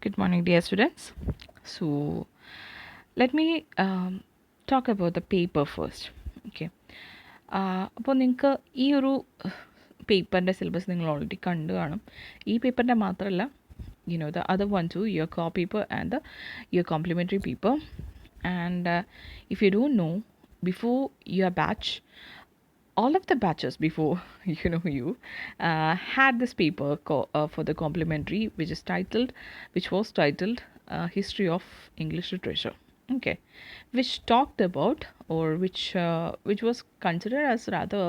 Good morning, dear students. So, let me talk about the paper first. Okay. അപ്പോൾ നിങ്ങൾക്ക് ഈ ഒരു പേപ്പറിൻ്റെ സിലബസ് നിങ്ങൾ ഓൾറെഡി കണ്ടു കാണും. ഈ പേപ്പറിൻ്റെ മാത്രമല്ല, the other one too, your core paper and your complementary paper. And if you don't know, before your batch, all of the batches before had this paper for the complementary, which was titled History of English Literature. Okay, which talked about, or which was considered as rather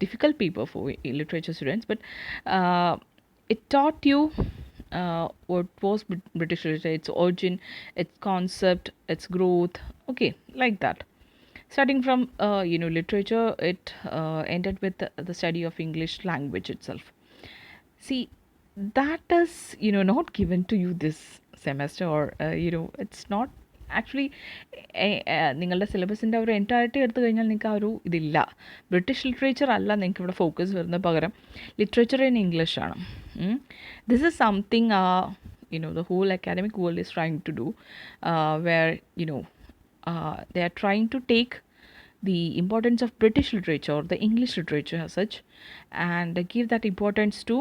difficult paper for literature students, but it taught you what was British literature, its origin, its concept, its growth. Okay, like that. Starting from literature, it ended with the study of English language itself. See, that is not given to you this semester, or it's not actually നിങ്ങളുടെ സിലബസിൻ്റെ ഒരു എൻറ്റയറിറ്റി എടുത്തു കഴിഞ്ഞാൽ നിങ്ങൾക്ക് ആ ഒരു ഇതില്ല. British literature അല്ല നിങ്ങൾക്ക് ഇവിടെ ഫോക്കസ് വരുന്നത്, പകരം ലിറ്ററേച്ചർ ഇൻ ഇംഗ്ലീഷ് ആണ്. This is something the whole academic world is trying to do, where they are trying to take the importance of British literature or the English literature as such, and give that importance to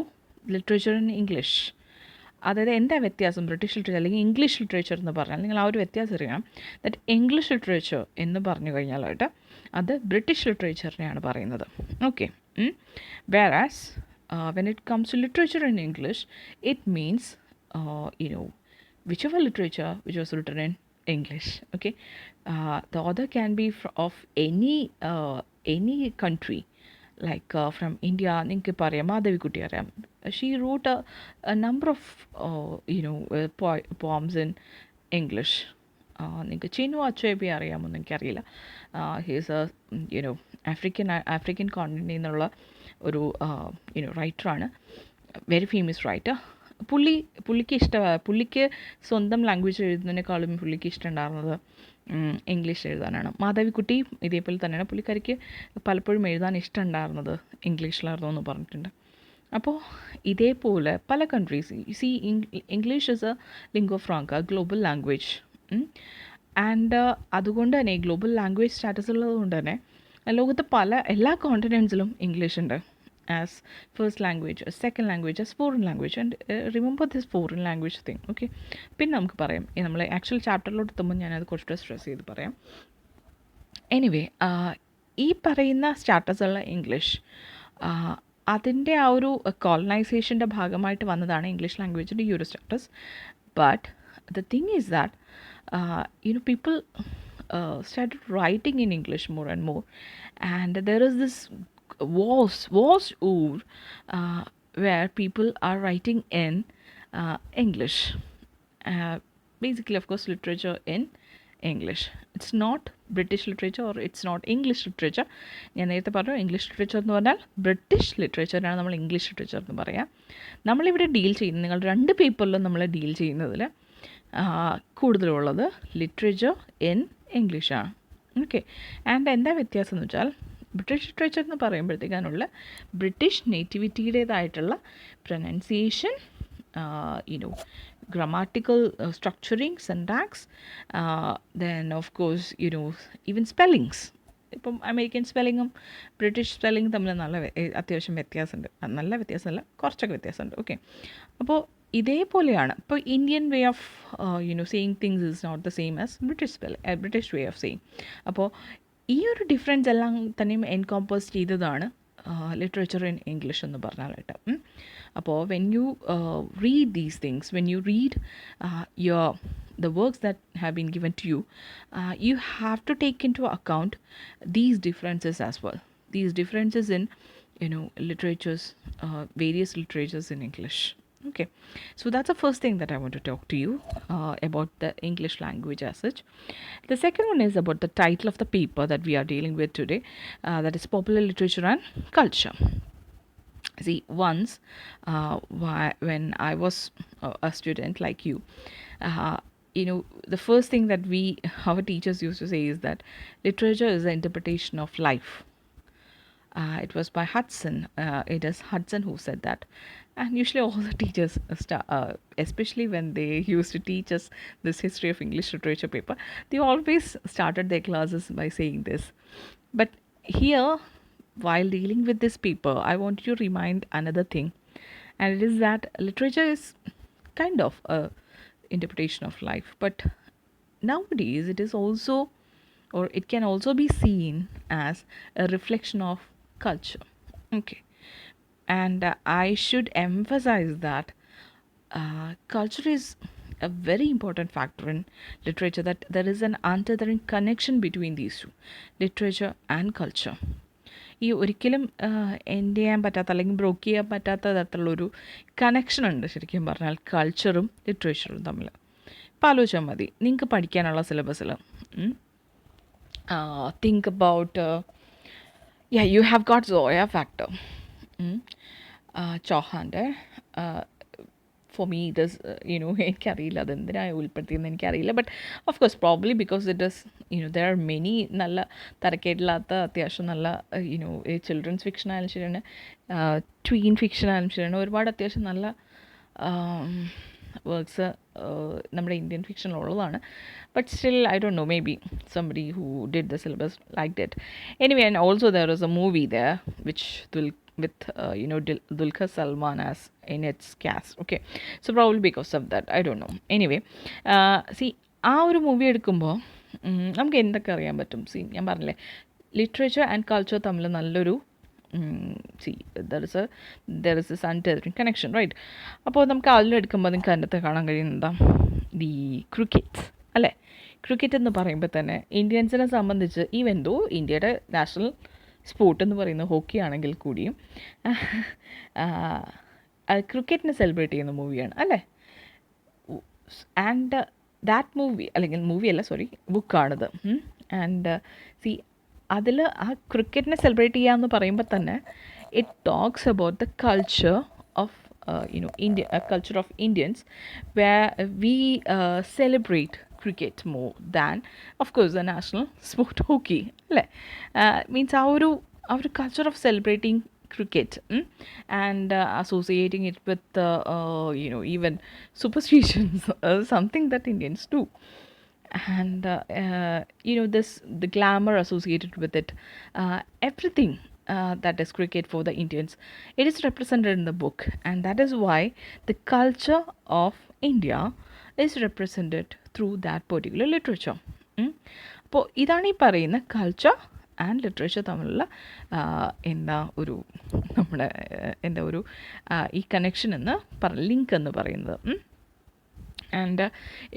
literature in English. അതായത് എന്താ വ്യത്യാസം British literature അല്ലെങ്കിൽ English literature എന്ന് പറഞ്ഞാൽ നിങ്ങൾ ആ ഒരു വ്യത്യാസം അറിയണം. ദറ്റ് ഇംഗ്ലീഷ് ലിറ്ററേച്ചർ എന്ന് പറഞ്ഞു കഴിഞ്ഞാലായിട്ട് അത് ബ്രിട്ടീഷ് ലിറ്ററേച്ചറിനെയാണ് പറയുന്നത്. Okay, whereas when it comes to literature in English, it means whichever literature which was written in English. Okay, the author can be of any country, like from India. നിങ്ങൾക്ക് പറയാം മാധവിക്കുട്ടി അറിയാം. She wrote a number of poems in English. നിങ്ങൾക്ക് ചിനു അച്ചേബി അറിയാമെന്ന് എനിക്കറിയില്ല. He's A African കോണ്ടിനെന്റിൽ നിന്നുള്ള ഒരു റൈറ്ററാണ്, very famous writer. പുള്ളിക്ക് സ്വന്തം ലാംഗ്വേജ് എഴുതുന്നതിനേക്കാളും പുള്ളിക്ക് ഇഷ്ടമുണ്ടായിരുന്നത് ഇംഗ്ലീഷ് എഴുതാനാണ്. മാധവിക്കുട്ടി ഇതേപോലെ തന്നെയാണ്, പുള്ളിക്കാരിക്ക് പലപ്പോഴും എഴുതാൻ ഇഷ്ടമുണ്ടായിരുന്നത് ഇംഗ്ലീഷിലായിരുന്നു എന്ന് പറഞ്ഞിട്ടുണ്ട്. അപ്പോൾ ഇതേപോലെ പല countries C English is A ലിംഗ്വ franca, global language. And അതുകൊണ്ട് തന്നെ ഗ്ലോബൽ ലാംഗ്വേജ് സ്റ്റാറ്റസ് ഉള്ളത് കൊണ്ട് തന്നെ ലോകത്ത് എല്ലാ കോണ്ടിനെൻസിലും ഇംഗ്ലീഷ് ഉണ്ട് as first language, as second language, as foreign language. And remember this foreign language thing. Okay, പിന്നെ നമുക്ക് പറയാം, നമ്മൾ ആക്ച്വൽ ചാപ്റ്ററിലോട്ട് എത്തുമ്പോൾ ഞാനത് കുറച്ചുകൂടെ സ്ട്രെസ് ചെയ്ത് പറയാം. എനിവേ, ഈ പറയുന്ന സ്റ്റാറ്റസുള്ള ഇംഗ്ലീഷ് അതിൻ്റെ ആ ഒരു കോളനൈസേഷൻ്റെ ഭാഗമായിട്ട് വന്നതാണ് ഇംഗ്ലീഷ് ലാംഗ്വേജിൻ്റെ ഈ ഒരു status. But the thing is that people started writing in English more and more, and there is this was where people are writing in English. Basically, of course, literature in English. It's not British literature or it's not English literature. ഞാൻ നേരത്തെ പറഞ്ഞു English literature എന്ന് പറഞ്ഞാൽ British ലിറ്ററേച്ചറാണ് നമ്മൾ English literature എന്ന് പറയാം. നമ്മളിവിടെ deal ചെയ്യുന്നത്, നിങ്ങൾ 2 പേപ്പറിലും നമ്മൾ ഡീൽ ചെയ്യുന്നതിൽ കൂടുതലുള്ളത് ലിറ്ററേച്ചർ ഇൻ ഇംഗ്ലീഷാണ്. ഓക്കെ, ആൻഡ് എന്താ വ്യത്യാസം എന്ന് വെച്ചാൽ ബ്രിട്ടീഷ് ലിറ്ററേച്ചർ എന്ന് പറയുമ്പോഴത്തേക്കാനുള്ള ബ്രിട്ടീഷ് നേറ്റിവിറ്റിയുടേതായിട്ടുള്ള pronunciation, grammatical structuring, syntax, then of course even spellings. ഇപ്പം അമേരിക്കൻ സ്പെല്ലിങ്ങും ബ്രിട്ടീഷ് സ്പെല്ലിങ്ങും തമ്മിൽ അത്യാവശ്യം വ്യത്യാസമുണ്ട്. നല്ല വ്യത്യാസമല്ല, കുറച്ചൊക്കെ വ്യത്യാസമുണ്ട്. ഓക്കെ, അപ്പോൾ ഇതേപോലെയാണ് ഇപ്പോൾ Indian way of saying things is not the same as British way of saying. അപ്പോൾ ഈ ഒരു ഡിഫറൻസ് എല്ലാം തന്നെയും എൻകോംപോസ് ചെയ്തതാണ് ലിറ്ററേച്ചർ ഇൻ ഇംഗ്ലീഷ് എന്ന് പറഞ്ഞാലായിട്ട്. അപ്പോൾ when you read these things, when you read the works that have been given to you, you have to take into account these differences as well. These differences in literatures, various literatures in English. Okay, so that's the first thing that I want to talk to you about the English language as such. The second one is about the title of the paper that we are dealing with today, that is Popular Literature and Culture. See, once when I was a student like you, the first thing that our teachers used to say is that literature is the interpretation of life. It was by Hudson. It is Hudson who said that. And usually, all the teachers, especially when they used to teach us this history of English literature paper, they always started their classes by saying this. But here, while dealing with this paper, I want you to remind another thing, and it is that literature is kind of a interpretation of life, but nowadays it is also, or it can also be seen as a reflection of culture. Okay. And I should emphasize that culture is a very important factor in literature, that there is an underlying connection between these two, literature and culture. ഈ ഒരിക്കലും end ചെയ്യാൻ പറ്റാത്ത അല്ലെങ്കിൽ ബ്രോക്ക് ചെയ്യാൻ പറ്റാത്ത തരത്തിലുള്ളൊരു connection ഉണ്ട് ശരിക്കും പറഞ്ഞാൽ കൾച്ചറും ലിറ്ററേച്ചറും തമ്മിൽ. ഇപ്പോൾ ആലോചിച്ചാൽ മതി, നിങ്ങൾക്ക് പഠിക്കാനുള്ള സിലബസിൽ think about you have got Zoya factor, ചോഹാൻ്റെ. ഫോർ മീ ദിസ് എനിക്കറിയില്ല അതെന്തിനാണ് ഉൾപ്പെടുത്തിയെന്ന് എനിക്കറിയില്ല. But of course probably because it is there are many നല്ല തരക്കേടില്ലാത്ത അത്യാവശ്യം നല്ല ചിൽഡ്രൻസ് ഫിക്ഷൻ ആയാലും ശരിയാണ്, ട്വീൻ ഫിക്ഷൻ ആയാലും ശരിയാണ്, ഒരുപാട് അത്യാവശ്യം നല്ല വർക്ക്സ് നമ്മുടെ ഇന്ത്യൻ ഫിക്ഷനിലുള്ളതാണ്. But still I don't know, maybe somebody who did the syllabus like that. Anyway, and also there is a movie there which with Dulquer Salman as in its cast. Okay, so probably because of that, I don't know. Anyway, see, ആ ഒരു movie എടുക്കുമ്പോൾ നമുക്ക് എന്തൊക്കെ അറിയാൻ പറ്റും? C, ഞാൻ പറഞ്ഞില്ലേ, literature and culture തമ്മിൽ നല്ലൊരു see there is a sundering connection, right? അപ്പോൾ നമുക്ക് അതിലെടുക്കുമ്പോൾ നിങ്ങൾക്ക് അതിനകത്ത് കാണാൻ കഴിയുന്നതാ ദി ക്രിക്കറ്റ്, അല്ലേ? ക്രിക്കറ്റ് എന്ന് പറയുമ്പോൾ തന്നെ ഇന്ത്യൻസിനെ സംബന്ധിച്ച്, ഈവൻ ദോ ഇന്ത്യയുടെ നാഷണൽ സ്പോർട്ട് എന്ന് പറയുന്നത് ഹോക്കി ആണെങ്കിൽ കൂടിയും ക്രിക്കറ്റിനെ സെലിബ്രേറ്റ് ചെയ്യുന്ന മൂവിയാണ്, അല്ലേ? ആൻഡ് ദാറ്റ് മൂവി, അല്ലെങ്കിൽ മൂവിയല്ല, സോറി, ബുക്കാണിത്. ആൻഡ് സി, അതിൽ ആ ക്രിക്കറ്റിനെ സെലിബ്രേറ്റ് ചെയ്യുക എന്ന് പറയുമ്പോൾ തന്നെ it talks about the culture of India, culture of Indians, where we celebrate cricket more than, of course, the national sport hockey. Means our culture of celebrating cricket and associating it with even superstitions, something that Indians do. And the glamour associated with it, everything that is cricket for the Indians, it is represented in the book, and that is why the culture of India is represented through that particular literature. അപ്പോൾ ഇതാണ് ഈ പറയുന്ന culture and literature തമ്മിലുള്ള എന്താ ഒരു ഈ connection എന്ന് link എന്ന് പറയുന്നത്. And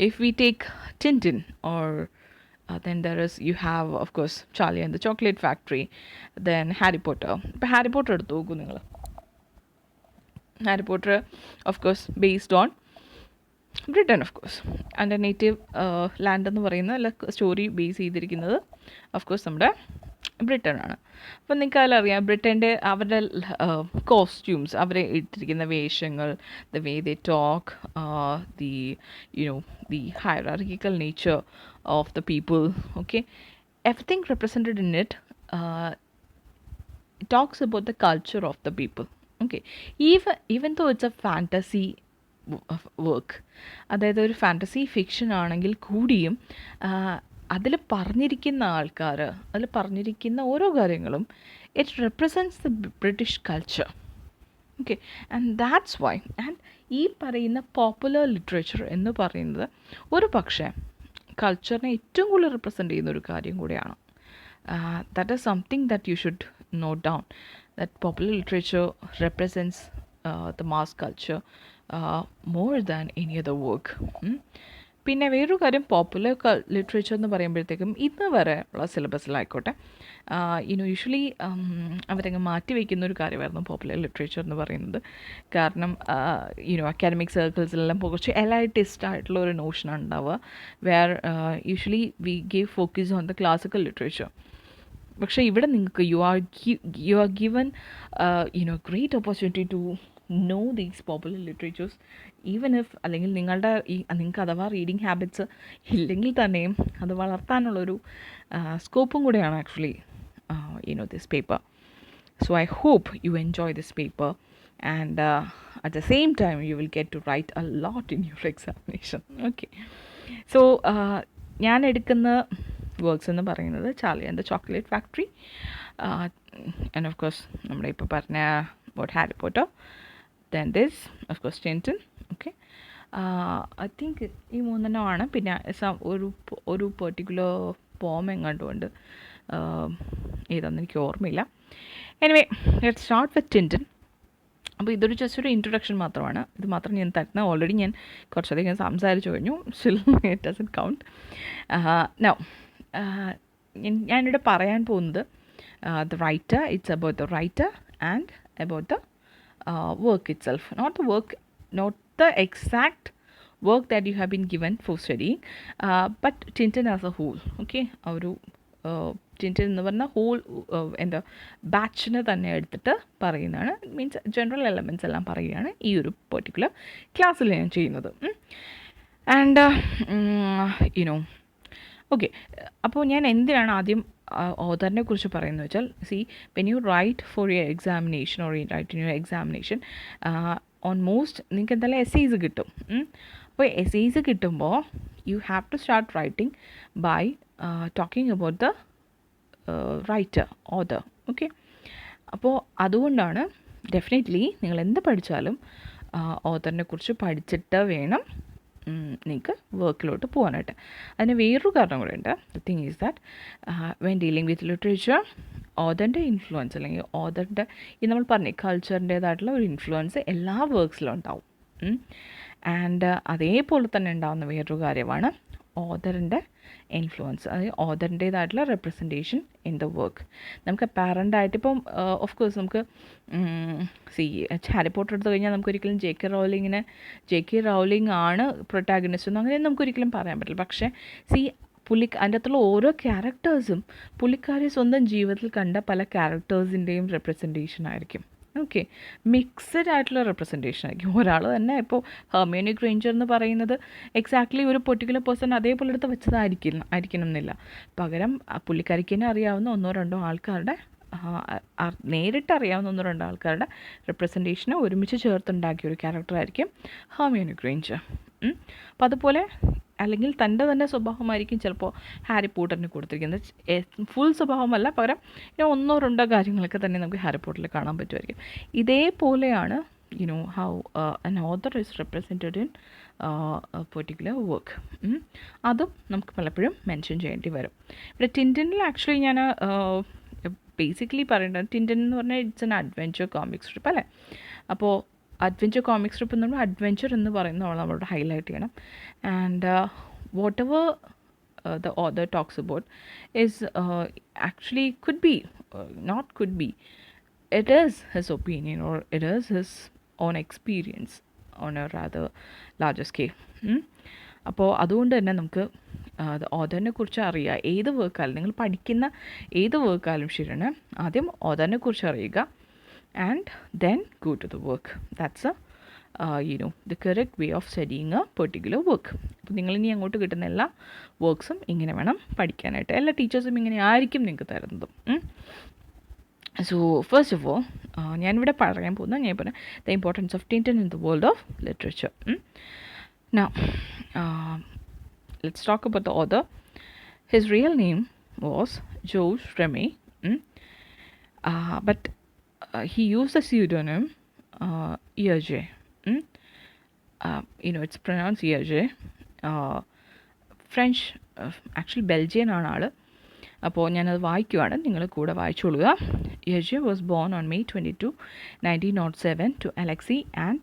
if we take Tintin, or then you have, of course, Charlie and the Chocolate Factory, then Harry Potter. But Harry Potter എടുത്തു നോക്കൂ നിങ്ങൾ. Harry Potter, of course, based on Britain, of course, and a native land എന്ന് പറയുന്ന story base ചെയ്തിരിക്കുന്നത് of course നമ്മുടെ Britain ആണ്. അപ്പം നിങ്ങൾക്ക് അതിലറിയാം, ബ്രിട്ടൻ്റെ അവരുടെ കോസ്റ്റ്യൂംസ്, അവരെ ഇട്ടിരിക്കുന്ന വേഷങ്ങൾ, the way they talk, the hierarchical nature of the people, okay, everything represented in it talks about the culture of the people, okay, even though it's a fantasy work, അതായത് ഒരു fantasy fiction ആണെങ്കിൽ കൂടിയും അതിൽ പറഞ്ഞിരിക്കുന്ന ആൾക്കാർ, അതിൽ പറഞ്ഞിരിക്കുന്ന ഓരോ കാര്യങ്ങളും it represents the British culture, okay. And that's why, and ഈ പറയുന്ന പോപ്പുലർ ലിറ്ററേച്ചർ എന്ന് പറയുന്നത് ഒരു പക്ഷേ കൾച്ചറിനെ ഏറ്റവും കൂടുതൽ റെപ്രസെൻ്റ് ചെയ്യുന്ന ഒരു കാര്യം കൂടിയാണ്. That is something that you should note down, that popular literature represents the mass culture more than any other work. പിന്നെ വേറൊരു കാര്യം, പോപ്പുലർ ലിറ്ററേച്ചർ എന്ന് പറയുമ്പോഴത്തേക്കും ഇന്ന് വരെ ഉള്ള സിലബസിലായിക്കോട്ടെ, യൂഷ്വലി അവരങ്ങ് മാറ്റി വയ്ക്കുന്ന ഒരു കാര്യമായിരുന്നു പോപ്പുലർ ലിറ്ററേച്ചർ എന്ന് പറയുന്നത്. കാരണം അക്കാഡമിക് സർക്കിൾസിലെല്ലാം കുറച്ച് എലൈറ്റിസ്റ്റ് ആയിട്ടുള്ള ഒരു നോഷനാണ് ഉണ്ടാവുക, where usually we give focus on the classical literature. പക്ഷേ ഇവിടെ നിങ്ങൾക്ക് you are given great opportunity to know these popular literatures, even if അല്ലെങ്കിൽ നിങ്ങൾക്ക് അഥവാ റീഡിങ് ഹാബിറ്റ്സ് ഇല്ലെങ്കിൽ തന്നെയും അത് വളർത്താനുള്ളൊരു സ്കോപ്പും കൂടെയാണ് actually this paper. So I hope you enjoy this paper, and at the same time you will get to write a lot in your examination. Okay. So ഞാൻ എടുക്കുന്ന works എന്ന് പറയുന്നത് Charlie and the chocolate factory, and of course നമ്മുടെ ഇപ്പോൾ പറഞ്ഞ what Harry Potter, then this of course Tintin. Okay. I think ഈ മൂന്നെണ്ണമാണ്. പിന്നെ ഒരു പെർട്ടിക്കുലർ പോം എങ്ങാണ്ടുണ്ട്, ഏതാണെന്ന് എനിക്ക് ഓർമ്മയില്ല. Anyway let's start with Tintin. അപ്പോൾ ഇതൊരു ജസ്റ്റ് ഒരു ഇൻട്രൊഡക്ഷൻ മാത്രമാണ്. ഇത് മാത്രം ഞാൻ തരുന്ന, ഓൾറെഡി ഞാൻ കുറച്ചധികം സംസാരിച്ചു കഴിഞ്ഞു. Still it doesn't count. Now ഞാനിവിടെ പറയാൻ പോകുന്നത് the writer, it's about the writer and about the work itself, not the work, not the exact work that you have been given for studying, but Tintin as a whole. Okay, ഒരു Tintin എന്ന് പറഞ്ഞ whole എന്താ ബാച്ചിനെ തന്നെ എടുത്തിട്ട് പറയുന്നതാണ്. Means general elements എല്ലാം പറയുകയാണ് ഈ ഒരു പെർട്ടിക്കുലർ ക്ലാസ്സിൽ ഞാൻ ചെയ്യുന്നത്. ആൻഡ് യുനോ ഓക്കെ, അപ്പോൾ ഞാൻ എന്തിനാണ് ആദ്യം ഓതറിനെ കുറിച്ച് പറയുന്നത് വെച്ചാൽ, see when you write for your examination or write in your examination, almost നിങ്ങൾക്ക് എന്തായാലും എസ്സേസ് കിട്ടും. അപ്പോൾ എസ്സേസ് കിട്ടുമ്പോൾ you have to start writing by talking about the writer, author. Okay, അപ്പോൾ അതുകൊണ്ടാണ് ഡെഫിനറ്റ്ലി നിങ്ങൾ എന്ത് പഠിച്ചാലും ഓതറിനെ കുറിച്ച് പഠിച്ചിട്ട് വേണം നിങ്ങൾക്ക് വർക്കിലോട്ട് പോകാനായിട്ട്. അതിന് വേറൊരു കാരണം കൂടെ ഉണ്ട്. The thing is that when dealing with literature, ഓതറിൻ്റെ ഇൻഫ്ലുവൻസ് അല്ലെങ്കിൽ ഓതറിൻ്റെ ഈ നമ്മൾ പറഞ്ഞ കൾച്ചറിൻ്റേതായിട്ടുള്ള ഒരു ഇൻഫ്ലുവൻസ് എല്ലാ വർക്ക്സിലും ഉണ്ടാവും. ആൻഡ് അതേപോലെ തന്നെ ഉണ്ടാകുന്ന വേറൊരു കാര്യമാണ് ഓതറിൻ്റെ ഇൻഫ്ലുവൻസ്, അതായത് ഓതറിൻ്റേതായിട്ടുള്ള റെപ്രസെൻറ്റേഷൻ ഇൻ ദ വർക്ക്. നമുക്ക് അപ്പാരൻ്റായിട്ട് ഇപ്പം ഓഫ് കോഴ്സ് നമുക്ക് ഹാരി പോട്ടർ എടുത്തു കഴിഞ്ഞാൽ നമുക്കൊരിക്കലും ജെ കെ റൗളിംഗ് ആണ് പ്രൊട്ടാഗണിസ്റ്റ് എന്ന് അങ്ങനെ നമുക്കൊരിക്കലും പറയാൻ പറ്റില്ല. പക്ഷേ അതിൻ്റെ അകത്തുള്ള ഓരോ ക്യാരക്ടേഴ്സും പുള്ളിക്കാരി സ്വന്തം ജീവിതത്തിൽ കണ്ട പല ക്യാരക്ടേഴ്സിൻ്റെയും റെപ്രസെൻറ്റേഷൻ ആയിരിക്കും. ഓക്കെ, മിക്സഡ് ആയിട്ടുള്ള റെപ്രസെൻറ്റേഷൻ ആയിരിക്കും. ഒരാൾ തന്നെ ഇപ്പോൾ ഹെർമിയോണി ഗ്രേഞ്ചർ എന്ന് പറയുന്നത് എക്സാക്ട്ലി ഒരു പെർട്ടിക്കുലർ പേഴ്സൺ അതേപോലെ എടുത്ത് ആയിരിക്കണം എന്നില്ല. പകരം പുള്ളിക്കാരിക്ക് തന്നെ അറിയാവുന്ന ഒന്നോ രണ്ടോ ആൾക്കാരുടെ, നേരിട്ട് അറിയാവുന്ന ഒന്നോ രണ്ടോ ആൾക്കാരുടെ റെപ്രസെൻറ്റേഷനെ ഒരുമിച്ച് ചേർത്തുണ്ടാക്കിയ ഒരു ക്യാരക്ടറായിരിക്കും ഹെർമിയോണി ഗ്രേഞ്ചർ. അപ്പോൾ അതുപോലെ അല്ലെങ്കിൽ തൻ്റെ തന്നെ സ്വഭാവമായിരിക്കും ചിലപ്പോൾ ഹാരി പോട്ടറിന് കൊടുത്തിരിക്കുന്നത്. ഫുൾ സ്വഭാവമല്ല, പകരം ഒന്നോ രണ്ടോ കാര്യങ്ങളൊക്കെ തന്നെ നമുക്ക് ഹാരി പോട്ടറിൽ കാണാൻ പറ്റുമായിരിക്കും. ഇതേപോലെയാണ് how an author is represented in a particular work. അതും നമുക്ക് പലപ്പോഴും മെൻഷൻ ചെയ്യേണ്ടി വരും. ഇവിടെ ടിൻറ്റിനിൽ ആക്ച്വലി ഞാൻ ബേസിക്കലി പറയേണ്ടത്, ടിൻറ്റിൻ എന്ന് പറഞ്ഞാൽ it's an adventure comic strip അല്ലേ. അപ്പോൾ അഡ്വെഞ്ചർ കോമിക് സ്ട്രിപ്പ് എന്ന് പറഞ്ഞാൽ അഡ്വെഞ്ചർ എന്ന് പറയുന്നതാണ് നമ്മളോട് ഹൈലൈറ്റ് ചെയ്യണം. And what ever the author talks about is actually could be, not could be, it is his opinion or it is his own experience on a rather larger scale. അപ്പോൾ അതുകൊണ്ട് തന്നെ നമുക്ക് ഓതറിനെ കുറിച്ച് അറിയുക. ഏത് വർക്കായാലും നിങ്ങൾ പഠിക്കുന്ന ഏത് വർക്കായാലും ശരിയാണ്, ആദ്യം ഓതറിനെ കുറിച്ച് അറിയുക and then go to the work. That's the correct way of studying a particular work. അപ്പോൾ നിങ്ങളിനി അങ്ങോട്ട് കിട്ടുന്ന എല്ലാ വർക്ക്സും ഇങ്ങനെ വേണം പഠിക്കാനായിട്ട്. എല്ലാ ടീച്ചേഴ്സും ഇങ്ങനെ ആയിരിക്കും നിങ്ങൾക്ക് തരുന്നതും. സോ ഫസ്റ്റ് ഓഫ് ഓൾ ഞാനിവിടെ പറയാൻ പോകുന്നത്, ഞാൻ പറഞ്ഞ the importance of Tintin in the world of literature. Now let's talk about the author. His real name was George Remy, but he used the pseudonym Hergé. It's pronounced Hergé. French, actually Belgian ആണ് ആൾ. അപ്പോൾ ഞാനത് വായിക്കുവാണ്, നിങ്ങൾ കൂടെ വായിച്ചോളുക. Hergé was born on May 22, 1907 to Alexis and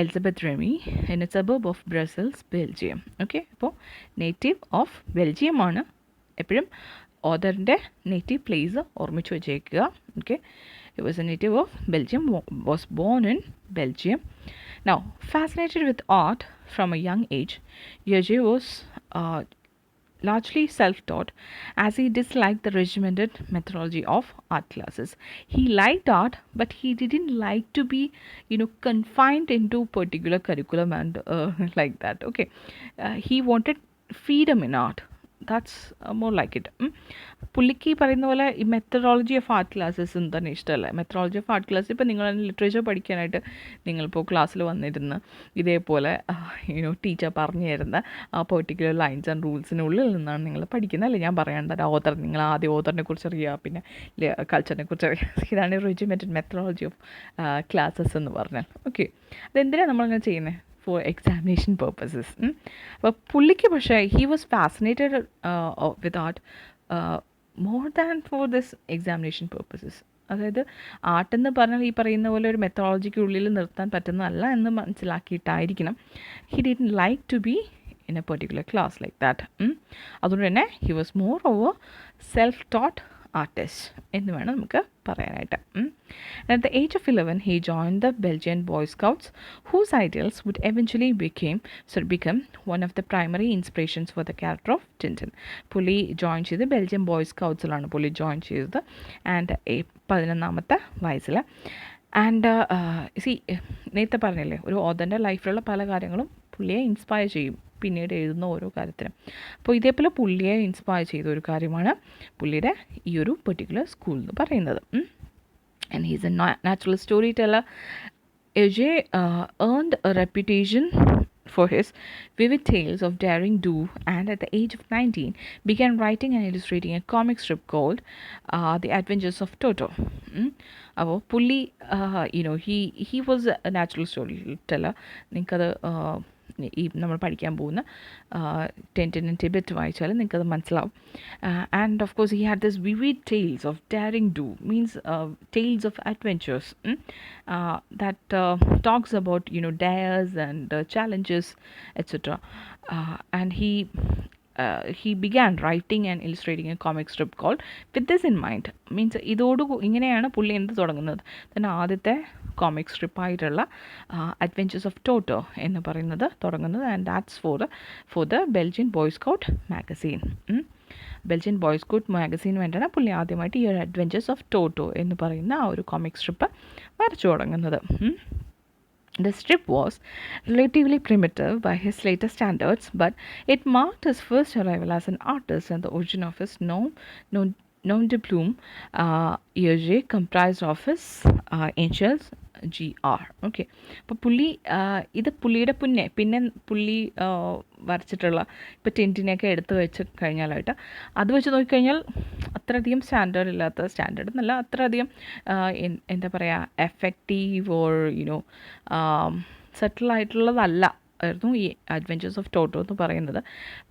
Elizabeth Remy in a suburb of Brussels, Belgium. Okay, അപ്പോൾ native of Belgium ആണ്. എപ്പോഴും ഓതറിൻ്റെ native place ഓർമ്മിച്ച് വെച്ചേക്കുക. Okay, he was a native of Belgium, was born in Belgium. Now, fascinated with art from a young age, Hergé was largely self-taught, as he disliked the regimented methodology of art classes. He liked art, but he didn't like to be, confined into particular curriculum and like that. Okay, he wanted freedom in art. That's more like it. പുള്ളിക്ക് ഈ പറയുന്ന പോലെ ഈ methodology of art ക്ലാസ്സസും തന്നെ ഇഷ്ടമല്ല. Methodology of art class ഇപ്പോൾ നിങ്ങൾ literature പഠിക്കാനായിട്ട് നിങ്ങളിപ്പോൾ ക്ലാസ്സിൽ വന്നിരുന്ന് ഇതേപോലെ ടീച്ചർ പറഞ്ഞു തരുന്ന ആ പെർട്ടിക്കുലർ ലൈൻസ് ആൻഡ് റൂൾസിനുള്ളിൽ നിന്നാണ് നിങ്ങൾ പഠിക്കുന്നത് അല്ലേ. ഞാൻ പറയേണ്ട ഓതർ, നിങ്ങൾ ആദ്യം ഓതറിനെ കുറിച്ച് അറിയുക, പിന്നെ കൾച്ചറിനെ കുറിച്ച് അറിയുക. ഇതാണ് റെജിമെൻറ്റഡ് മെത്തഡോളജി ഓഫ് ക്ലാസ്സസ് എന്ന് പറഞ്ഞാൽ. ഓക്കെ, അതെന്തിനാണ് നമ്മളങ്ങനെ ചെയ്യുന്നത്? For examination purposes. അപ്പോൾ പുള്ളിക്ക് പക്ഷേ he was fascinated with art more than for this examination purposes. അതായത് ആർട്ടെന്ന് പറഞ്ഞാൽ ഈ പറയുന്ന പോലെ ഒരു മെത്തഡോളജിക്കുള്ളിൽ നിർത്താൻ പറ്റുന്നതല്ല എന്ന് മനസ്സിലാക്കിയിട്ടായിരിക്കണം he didn't like to be in a particular class like that. അതുകൊണ്ട് തന്നെ he was moreover self taught artist എന്ന് വേണം നമുക്ക് പറയാനായിട്ട്. At the age of 11 he joined the Belgian Boy Scouts, whose ideals would eventually become one of the primary inspirations for the character of Tintin. പുള്ളി join ചെയ്ത് Belgium boy സ്കൗട്ട്സിലാണ് പുള്ളി join ചെയ്തത്. And 11ാമത്തെ വയസ്സിൽ. And നേരത്തെ പറഞ്ഞില്ലേ, ഒരു ഓതറിൻ്റെ ലൈഫിലുള്ള പല കാര്യങ്ങളും പുള്ളിയെ ഇൻസ്പയർ ചെയ്യും പിന്നീട് എഴുതുന്ന ഓരോ കാര്യത്തിനും. അപ്പോൾ ഇതേപോലെ പുള്ളിയെ ഇൻസ്പയർ ചെയ്ത ഒരു കാര്യമാണ് പുള്ളിയുടെ ഈ ഒരു പെർട്ടിക്കുലർ സ്കൂൾ എന്ന് പറയുന്നത്. And he's a natural storyteller. Hergé earned a reputation for his vivid tales of daring do, and at the age of 19 began writing and illustrating a comic strip called The Adventures of Toto. അപ്പോൾ പുള്ളി he was a natural storyteller. നിങ്ങൾക്കത് ഈ നമ്മൾ പഠിക്കാൻ പോകുന്ന ടെൻറ്റിൻ and Tibet വായിച്ചാൽ നിങ്ങൾക്കത് മനസ്സിലാവും. And of course he had this vivid tales of daring do, means tales of adventures that talks about dares and challenges etc. And he began writing and illustrating a comic strip called With This in Mind. Means ഇങ്ങനെയാണ് പുള്ളി എന്ത് തുടങ്ങുന്നത്, തന്നെ ആദ്യത്തെ comic സ്ട്രിപ്പായിട്ടുള്ള adventures of ടോട്ടോ എന്ന് പറയുന്നത് തുടങ്ങുന്നത്. And that's for the Belgian boy scout magazine. Belgian boy scout magazine വേണ്ടിയാണ് പുള്ളി ആദ്യമായിട്ട് ഈ ഒരു അഡ്വെഞ്ചേഴ്സ് ഓഫ് ടോട്ടോ എന്ന് പറയുന്ന ആ ഒരു കോമിക് സ്ട്രിപ്പ് വരച്ചു തുടങ്ങുന്നത്. The strip was relatively primitive by his later standards, but it marked his first arrival as an artist and the origin of his nom de plume. Hergé comprised of his initials GR. Okay, അപ്പോൾ ഇത് പുള്ളിയുടെ പിന്നെ പുള്ളി വരച്ചിട്ടുള്ള ഇപ്പോൾ ടിൻറ്റിനെയൊക്കെ എടുത്ത് വെച്ച് കഴിഞ്ഞാലായിട്ട് അത് വെച്ച് നോക്കിക്കഴിഞ്ഞാൽ അത്രയധികം സ്റ്റാൻഡേർഡ് എന്നല്ല, അത്രയധികം എന്താ പറയുക, എഫക്റ്റീവ് ഓർ സെറ്റിലായിട്ടുള്ളതല്ല ആയിരുന്നു ഈ അഡ്വെഞ്ചേഴ്സ് ഓഫ് ടോട്ടോ എന്ന് പറയുന്നത്.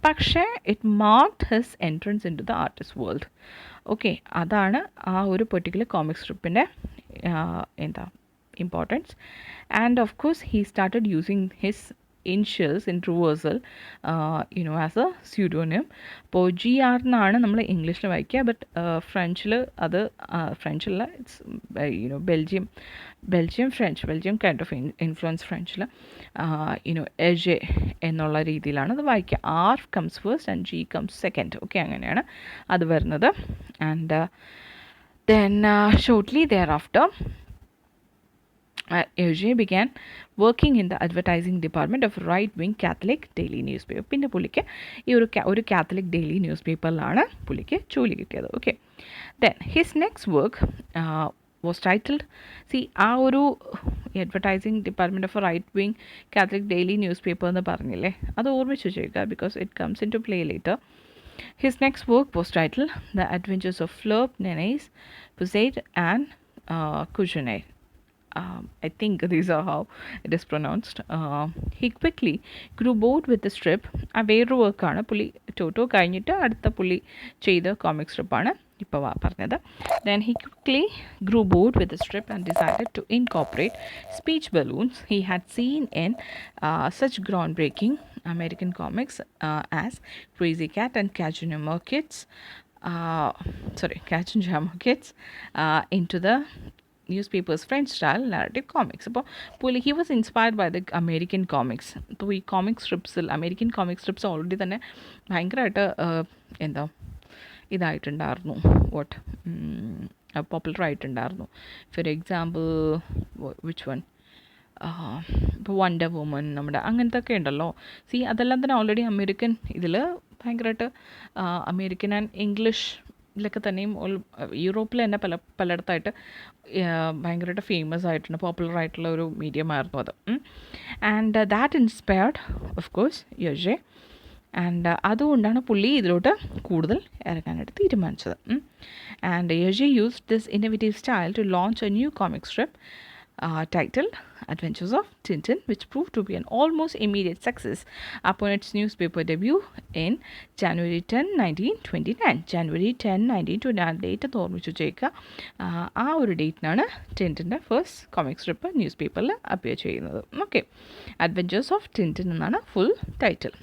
പക്ഷേ it marked his entrance in to the artist world. Okay, അതാണ് ആ ഒരു പെർട്ടിക്കുലർ കോമിക് സ്ട്രിപ്പിൻ്റെ importance. And of course he started using his initials in reversal as a pseudonym. അപ്പോൾ GR എന്നാണ് നമ്മൾ ഇംഗ്ലീഷിൽ വായിക്കുക, ബട്ട് ഫ്രഞ്ചിൽ അത് ഫ്രഞ്ചല്ല, it's Belgium kind of influence ഫ്രഞ്ചിൽ എജെ എന്നുള്ള രീതിയിലാണ് അത് വായിക്കുക. R comes first and G comes second. Okay, അങ്ങനെയാണ് അത് വരുന്നത്. And then shortly thereafter Hergé began working in the advertising department of right-wing Catholic daily newspaper. പിന്നെ പുള്ളിക്ക് ഈ ഒരു കാത്തലിക് ഡെയിലി ന്യൂസ് പേപ്പറിലാണ് പുള്ളിക്ക് ജോലി കിട്ടിയത്. Okay, then his next work was titled, ആ ഒരു advertising department of right wing Catholic daily newspaper എന്ന് പറഞ്ഞില്ലേ, അത് ഓർമ്മിച്ച് ചെയ്യുക, because it comes into play later. His next work was titled The Adventures of Fleur, Nenes, Poussaint and Courgenay. I think these are how it is pronounced. He quickly grew bored with the strip. ആ വേറൊരു വർക്കാണ് പുള്ളി ടോട്ടോ കഴിഞ്ഞിട്ട് അടുത്ത പുള്ളി ചെയ്ത comic സ്ട്രിപ്പാണ് ഇപ്പോൾ പറഞ്ഞത്. Then he quickly grew bored with the strip and decided to incorporate speech balloons he had seen in such groundbreaking American comics as Crazy Cat and Cajun Jammer Kids into the newspaper's French style narrative comics. അപ്പോൾ പുള്ളി he was inspired by the American comics. അപ്പോൾ ഈ comic സ്ട്രിപ്സിൽ American comic strips already തന്നെ ഭയങ്കരമായിട്ട് ഇതായിട്ടുണ്ടായിരുന്നു, popular ആയിട്ടുണ്ടായിരുന്നു. For example which one, ഇപ്പോൾ വണ്ടർ വുമൻ, നമ്മുടെ അങ്ങനത്തെ ഒക്കെ ഉണ്ടല്ലോ. അതെല്ലാം തന്നെ ഓൾറെഡി അമേരിക്കൻ ഇതിൽ ഭയങ്കരമായിട്ട് അമേരിക്കൻ ആൻഡ് ഇംഗ്ലീഷിലൊക്കെ തന്നെയും യൂറോപ്പിൽ തന്നെ പലയിടത്തായിട്ട് ഭയങ്കരമായിട്ട് ഫേമസ് ആയിട്ടുണ്ട്, പോപ്പുലർ ആയിട്ടുള്ള ഒരു മീഡിയമായിരുന്നു അത്. And that inspired of course യജെ, ആൻഡ് അതുകൊണ്ടാണ് പുള്ളി ഇതിലോട്ട് കൂടുതൽ ഇറങ്ങാനായിട്ട് തീരുമാനിച്ചത്. ആൻഡ് യജെ used this innovative style to launch a new comic strip titled Adventures of Tintin, which proved to be an almost immediate success upon its newspaper debut in January 10, 1929. January 10, 1929 date ഓർമ്മിച്ചു വെച്ചേക്കുക. ആ ഒരു ഡേറ്റിനാണ് ടിൻറ്റിൻ്റെ first comic strip news പേപ്പറിൽ appear ചെയ്യുന്നത്. Okay, adventures of Tintin എന്നാണ് full title.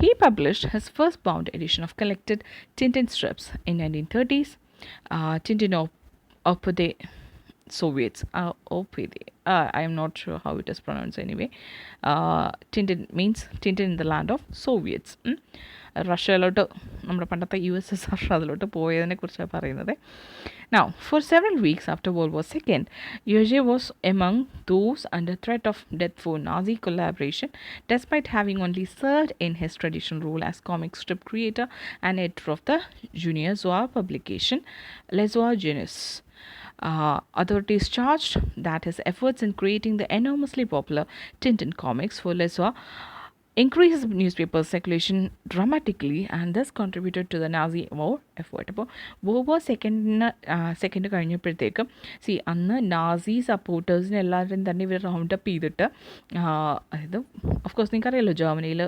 He published his first bound edition of collected Tintin strips in 1930s. Tintin op the Soviets. I am not sure how it is pronounced anyway. Tintin means Tintin in the land of Soviets. റഷ്യയിലോട്ട് നമ്മുടെ പണ്ടത്തെ USSR അതിലോട്ട് പോയതിനെ കുറിച്ചാണ് പറയുന്നത്. Now, for several weeks after World War II, Yege was among those under threat of death for Nazi collaboration, despite having only served in his traditional role as comic strip creator and editor of the junior Zoa publication, Les Zoa Jeunesse. Authorities charged that his efforts in creating the enormously popular Tintin comics for Les Zoa increased newspaper circulation dramatically and thus contributed to the Nazi war effort. അപ്പോൾ World War second കഴിഞ്ഞപ്പോഴത്തേക്കും അന്ന് Nazi സപ്പോർട്ടേഴ്സിനെ എല്ലാവരും തന്നെ ഇവർ round up ചെയ്തിട്ട്, അതായത് of course നിങ്ങൾക്കറിയാലോ ജർമ്മനിയിൽ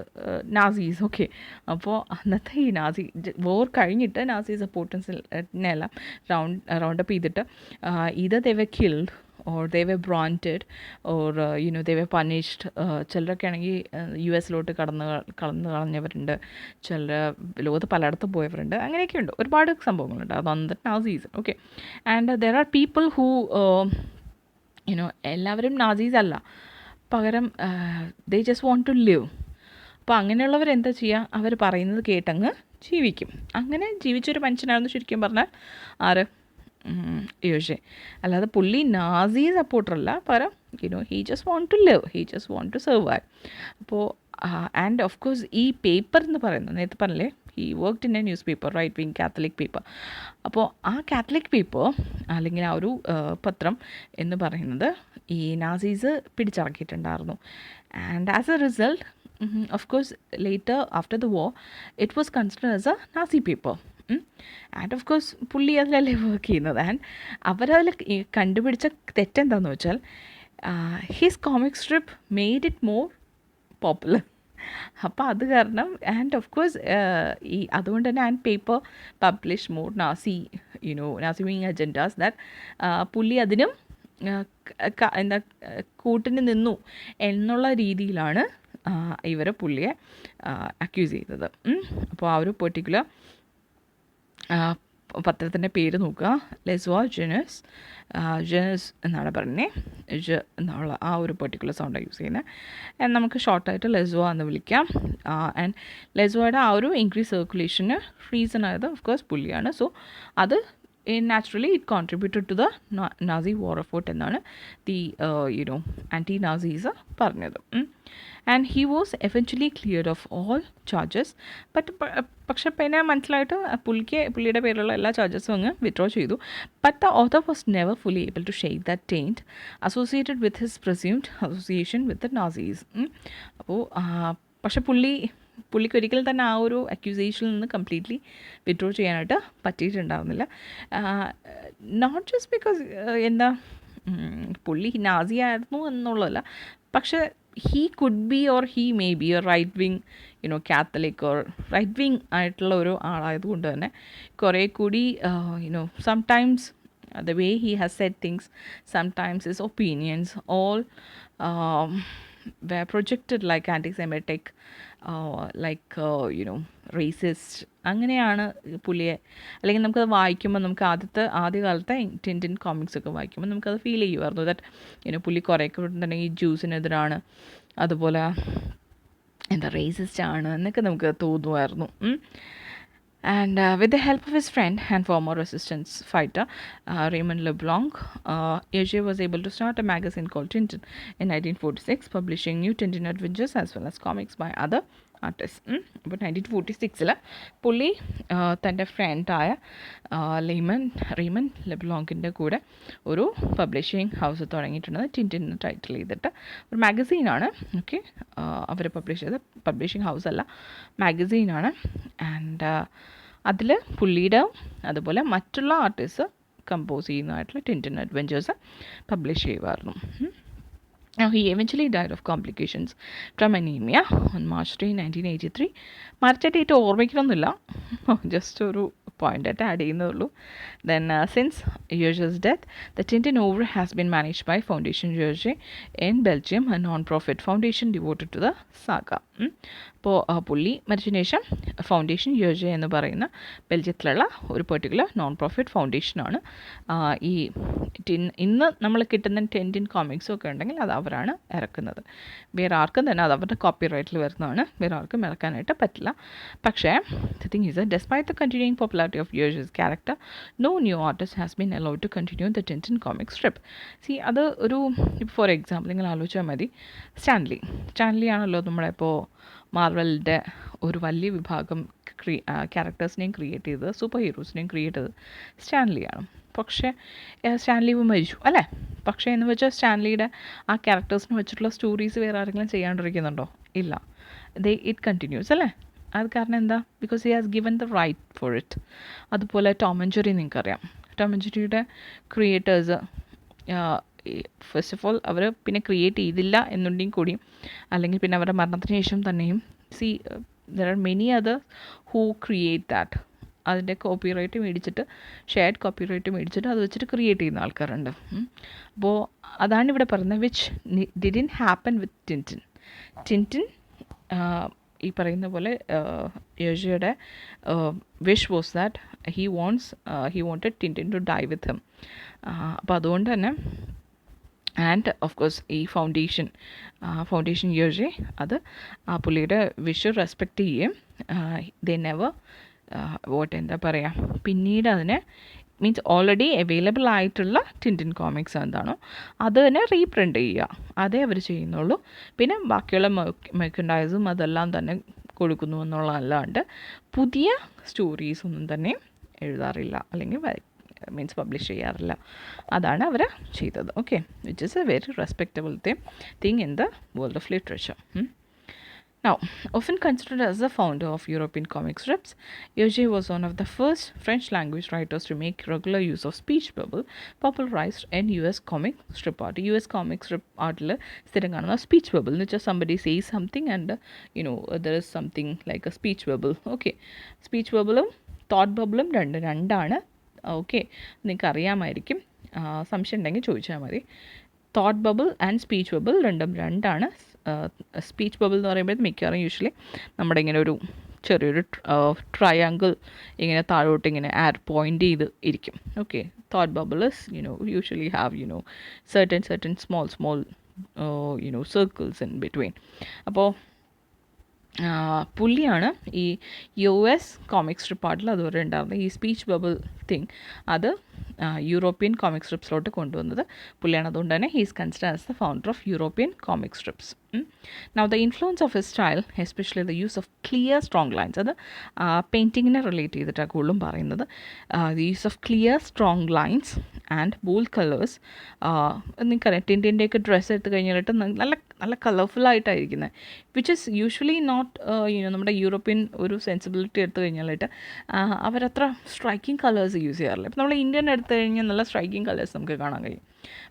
നാസീസ്, ഓക്കെ. അപ്പോൾ അന്നത്തെ ഈ നാസി വോർ കഴിഞ്ഞിട്ട് നാസി സപ്പോർട്ടേഴ്സിനെല്ലാം റൗണ്ട് അപ്പ് ചെയ്തിട്ട് either they were killed or they were branded or they were punished. ചിലരൊക്കെ ആണെങ്കിൽ US കടന്ന് കളഞ്ഞവരുണ്ട്, ചിലർ ലോകത്ത് പലയിടത്തും പോയവരുണ്ട്, അങ്ങനെയൊക്കെ ഉണ്ട്, ഒരുപാട് സംഭവങ്ങളുണ്ട്. അതൊന്നും Nazis. Okay, and there are people who എല്ലാവരും നാസീസ് അല്ല, പകരം they just want to live. അപ്പോൾ അങ്ങനെയുള്ളവർ എന്താ ചെയ്യുക, അവർ പറയുന്നത് കേട്ടങ്ങ് ജീവിക്കും. അങ്ങനെ ജീവിച്ചൊരു മനുഷ്യനായിരുന്നു ശരിക്കും പറഞ്ഞാൽ ആര്, യോഷെ. അല്ലാതെ പുള്ളി നാസി സപ്പോർട്ടറല്ല, പകരം he just want to live, he just want to survive. അപ്പോൾ ആൻഡ് ഓഫ് കോഴ്സ് ഈ പേപ്പർ എന്ന് പറയുന്നത് നേരത്തെ പറഞ്ഞില്ലേ, he worked in a newspaper, right wing Catholic paper. അപ്പോൾ ആ കാത്തലിക് പേപ്പർ അല്ലെങ്കിൽ ആ ഒരു പത്രം എന്ന് പറയുന്നത് ഈ നാസീസ് പിടിച്ചടക്കിയിട്ടുണ്ടായിരുന്നു. And as a result of course later after the war it was considered as a Nazi paper. And of course പുള്ളി അതിലല്ലേ വർക്ക് ചെയ്യുന്നത്. ആൻഡ് അവരതിൽ കണ്ടുപിടിച്ച തെറ്റെന്താണെന്ന് വെച്ചാൽ his comic strip made it more popular. അപ്പോൾ അത് കാരണം ആൻഡ് ഓഫ് കോഴ്സ് അതുകൊണ്ട് തന്നെ and paper publish more Nazi Nazi wing agendas that പുള്ളി അതിനും എന്താ കൂട്ടിന് നിന്നു എന്നുള്ള രീതിയിലാണ് ഇവരെ പുള്ളിയെ അക്യൂസ് ചെയ്തത്. അപ്പോൾ ആ ഒരു പെർട്ടിക്കുലർ പത്രത്തിൻ്റെ പേര് നോക്കുക, ലെസ്വാ ജെനസ് എന്നാണ് പറഞ്ഞത്. എന്നുള്ള ആ ഒരു പെർട്ടിക്കുലർ സൗണ്ടാണ് യൂസ് ചെയ്യുന്നത്. നമുക്ക് ഷോർട്ടായിട്ട് ലെസ്വാ എന്ന് വിളിക്കാം. ആൻഡ് ലെസ്വായുടെ ആ ഒരു ഇൻക്രീസ് സർക്കുലേഷന് റീസൺ ആയത് ഓഫ് കോഴ്സ് പുള്ളിയാണ്. സോ അത് naturally it contributed to the Nazi war effort എന്നാണ് ദി anti-Nazis പറഞ്ഞത്. And he was eventually cleared of all charges. പക്ഷെ പിന്നെ മനസ്സിലായിട്ട് പുള്ളിയുടെ പേരിലുള്ള എല്ലാ ചാർജസും അങ്ങ് വിത്ഡ്രോ ചെയ്തു. But the author was never fully able to shake that taint associated with his presumed association with the Nazis. അപ്പോൾ പക്ഷെ പുള്ളിക്ക് ഒരിക്കലും തന്നെ ആ ഒരു അക്യൂസേഷനിൽ നിന്ന് കംപ്ലീറ്റ്ലി വിത്ഡ്രോ ചെയ്യാനായിട്ട് പറ്റിയിട്ടുണ്ടായിരുന്നില്ല. നോട്ട് ജസ്റ്റ് ബിക്കോസ് എന്താ പുള്ളി നാസി ആയിരുന്നു എന്നുള്ളതല്ല, പക്ഷേ he could be or he may be a right wing Catholic or right wing ആയിട്ടുള്ള ഒരു ആളായതുകൊണ്ട് തന്നെ കുറേ കൂടി sometimes the way he has said things, sometimes his opinions all were projected like anti-Semitic, like racist. അങ്ങനെയാണ് പുള്ളിയെ, അല്ലെങ്കിൽ നമുക്കത് വായിക്കുമ്പോൾ നമുക്ക് ആദ്യകാലത്തെ ടിൻറ്റിൻ കോമിക്സ് ഒക്കെ വായിക്കുമ്പോൾ നമുക്കത് ഫീൽ ചെയ്യുമായിരുന്നു ദാറ്റ് പുള്ളി കുറേ തന്നെ ഈ ജ്യൂസിനെതിരാണ്, അതുപോലെ എന്താ റേസിസ്റ്റ് ആണ് എന്നൊക്കെ നമുക്ക് തോന്നുമായിരുന്നു. And with the help of his friend and former resistance fighter Raymond LeBlanc, Hergé was able to start a magazine called Tintin in 1946, publishing new Tintin adventures as well as comics by other artist. അപ്പോൾ 1946 പുള്ളി തൻ്റെ ഫ്രണ്ടായ Raymond ലെബ്ലോങ്കിൻ്റെ കൂടെ ഒരു publishing house തുടങ്ങിയിട്ടുണ്ട്. Tintin title ചെയ്തിട്ട് ഒരു മാഗസീനാണ്. ഓക്കെ, അവർ പബ്ലിഷ് ചെയ്ത പബ്ലിഷിംഗ് ഹൗസ് അല്ല, മാഗസീനാണ്. ആൻഡ് അതിൽ പുള്ളിയുടെ അതുപോലെ മറ്റുള്ള ആർട്ടിസ്റ്റ് കമ്പോസ് ചെയ്യുന്നതായിട്ടുള്ള ടിൻറ്റിൻ അഡ്വെഞ്ചേഴ്സ് പബ്ലിഷ് ചെയ്യുമായിരുന്നു. Now, he eventually died of complications from anemia on March 3, 1983. മരിച്ച ഡേറ്റ് ഓർമ്മിക്കണമെന്നില്ല, ജസ്റ്റ് ഒരു പോയിൻ്റായിട്ട് add ചെയ്യുന്നതുള്ളൂ. Then, since Yeuge's death, the Tintin Oeuvre has been managed by Foundation Yeuge in Belgium, a non-profit foundation devoted to the saga. അപ്പോൾ പുള്ളി മരിച്ചതിന് ശേഷം foundation യോജ എന്ന് പറയുന്ന ബെൽജിയത്തിലുള്ള ഒരു particular non profit ഫൗണ്ടേഷനാണ് ഈ ഇന്ന് നമ്മൾ കിട്ടുന്ന ടിൻറ്റിൻ കോമിക്സും ഒക്കെ ഉണ്ടെങ്കിൽ അത് അവരാണ് ഇറക്കുന്നത്. വേറെ ആർക്കും തന്നെ അത് അവരുടെ കോപ്പിറൈറ്റിൽ വരുന്നതാണ്, വേറെ ആർക്കും ഇറക്കാനായിട്ട് പറ്റില്ല. പക്ഷേ the thing is despite the continuing popularity of യോജസ് character, no new artist has been allowed to continue the Tintin comic strip. അത് ഒരു ഫോർ എക്സാമ്പിൾ നിങ്ങൾ ആലോചിച്ചാൽ മതി, സ്റ്റാൻലി ആണല്ലോ നമ്മുടെ ഇപ്പോൾ മാർവലിൻ്റെ ഒരു വലിയ വിഭാഗം ക്യാരക്ടേഴ്സിനെയും ക്രിയേറ്റ് ചെയ്തത്, സൂപ്പർ ഹീറോസിനെയും ക്രിയേറ്റ് ചെയ്തത് സ്റ്റാൻലിയാണ്. പക്ഷേ സ്റ്റാൻലി മരിച്ചു അല്ലേ? പക്ഷേ എന്ന് വെച്ചാൽ സ്റ്റാൻലിയുടെ ആ ക്യാരക്ടേഴ്സിനെ വെച്ചിട്ടുള്ള സ്റ്റോറീസ് വേറെ ആരെങ്കിലും ചെയ്യാണ്ടിരിക്കുന്നുണ്ടോ? ഇല്ല, ഇറ്റ് കണ്ടിന്യൂസ് അല്ലേ? അത് കാരണം എന്താ? Because he has given the right for it. അതുപോലെ ടോം ആൻഡ് ജെറി നിങ്ങൾക്കറിയാം, ടോം ആൻഡ് ജെറിയുടെ ക്രിയേറ്റേഴ്സ് ഫസ്റ്റ് ഓഫ് ഓൾ അവർ പിന്നെ ക്രിയേറ്റ് ചെയ്തില്ല എന്നുണ്ടെങ്കിൽ കൂടിയും, അല്ലെങ്കിൽ പിന്നെ അവരുടെ മരണത്തിന് ശേഷം തന്നെയും there are many others who create that. അതിൻ്റെ കോപ്പിറൈറ്റ് മേടിച്ചിട്ട്, ഷെയർഡ് കോപ്പിറൈറ്റ് മേടിച്ചിട്ട് അത് വെച്ചിട്ട് ക്രിയേറ്റ് ചെയ്യുന്ന ആൾക്കാരുണ്ട്. അപ്പോൾ അതാണ് ഇവിടെ പറയുന്നത്, which didn't happen with Tintin. ഈ പറയുന്ന പോലെ യോജയുടെ wish was that he wanted Tintin to die with him. അപ്പോൾ അതുകൊണ്ട് തന്നെ ആൻഡ് ഓഫ് കോഴ്സ് ഈ ഫൗണ്ടേഷൻ യോജെ അത് ആ പുള്ളിയുടെ വിഷ് റെസ്പെക്റ്റ് ചെയ്യുകയും ദേ നെവർ എന്താ പറയുക, പിന്നീട് അതിനെ മീൻസ് ഓൾറെഡി അവൈലബിൾ ആയിട്ടുള്ള ടിൻറ്റിൻ കോമിക്സ് എന്താണോ അത് തന്നെ റീപ്രിൻ്റ് ചെയ്യുക, അതേ അവർ ചെയ്യുന്നുള്ളൂ. പിന്നെ ബാക്കിയുള്ള മെർക്കൻഡൈസും അതെല്ലാം തന്നെ കൊടുക്കുന്നു എന്നുള്ളതല്ലാണ്ട് പുതിയ സ്റ്റോറീസ് ഒന്നും തന്നെ എഴുതാറില്ല, അല്ലെങ്കിൽ മീൻസ് പബ്ലിഷ് ചെയ്യാറില്ല. അതാണ് അവർ ചെയ്തത്. Okay, which is A very respectable thing in the world of literature. Now, often considered as the founder of European comic strips, Yeuge was one of the first French language writers to make regular use of speech bubble, popularized in US comic strip art. US comic strip art le സ്ഥിരം കാണുന്ന speech bubble എന്ന് വെച്ചാൽ somebody says something and there is something like a speech bubble. Okay, speech ബബിളും thought ബബിളും രണ്ടാണ്. Okay, നിങ്ങൾക്ക് അറിയാമായിരിക്കും, സംശയം ഉണ്ടെങ്കിൽ ചോദിച്ചാൽ മതി. Thought bubble and speech bubble രണ്ടാണ്. സ്പീച്ച് ബബിൾ എന്ന് പറയുമ്പോൾ മിക്കവാറും യൂഷ്വലി നമ്മുടെ ഇങ്ങനെ ഒരു ചെറിയൊരു ട്രയാങ്കിൾ ഇങ്ങനെ താഴോട്ട് ഇങ്ങനെ പോയിൻ്റ് ചെയ്ത് ഇരിക്കും. Okay, thought bubble is usually have certain small circles in between. അപ്പോൾ പുള്ളിയാണ് ഈ US കോമിക് സ്ട്രിപ്പ് ആർട്ടിൽ അതുവരെ ഉണ്ടായിരുന്നത് ഈ സ്പീച്ച് ബബിൾ തിങ് അത് യൂറോപ്യൻ കോമിക് സ്ട്രിപ്സിലോട്ട് കൊണ്ടുവന്നത് പുള്ളിയാണ്. അതുകൊണ്ട് തന്നെ he is considered as the founder of European comic strips. Now the influence of his style, especially the use of clear strong lines, അത് പെയിൻറ്റിങ്ങിനെ relate ചെയ്തിട്ടാണ് കൂടുതലും പറയുന്നത്. The use of clear strong lines and bold colours. നിങ്ങൾക്കറിയാം ടിൻറ്റിൻ്റെയൊക്കെ dress എടുത്ത് കഴിഞ്ഞിട്ട് നല്ല കളർഫുള്ളായിട്ടായിരിക്കുന്നത്, which is usually not നമ്മുടെ European ഒരു സെൻസിബിലിറ്റി എടുത്തു കഴിഞ്ഞാലായിട്ട് അവരത്ര സ്ട്രൈക്കിംഗ് കളേഴ്സ് യൂസ് ചെയ്യാറില്ല. ഇപ്പം നമ്മൾ ഇന്ത്യൻ എടുത്തു കഴിഞ്ഞാൽ നല്ല സ്ട്രൈക്കിംഗ് കളേഴ്സ് നമുക്ക് കാണാൻ കഴിയും.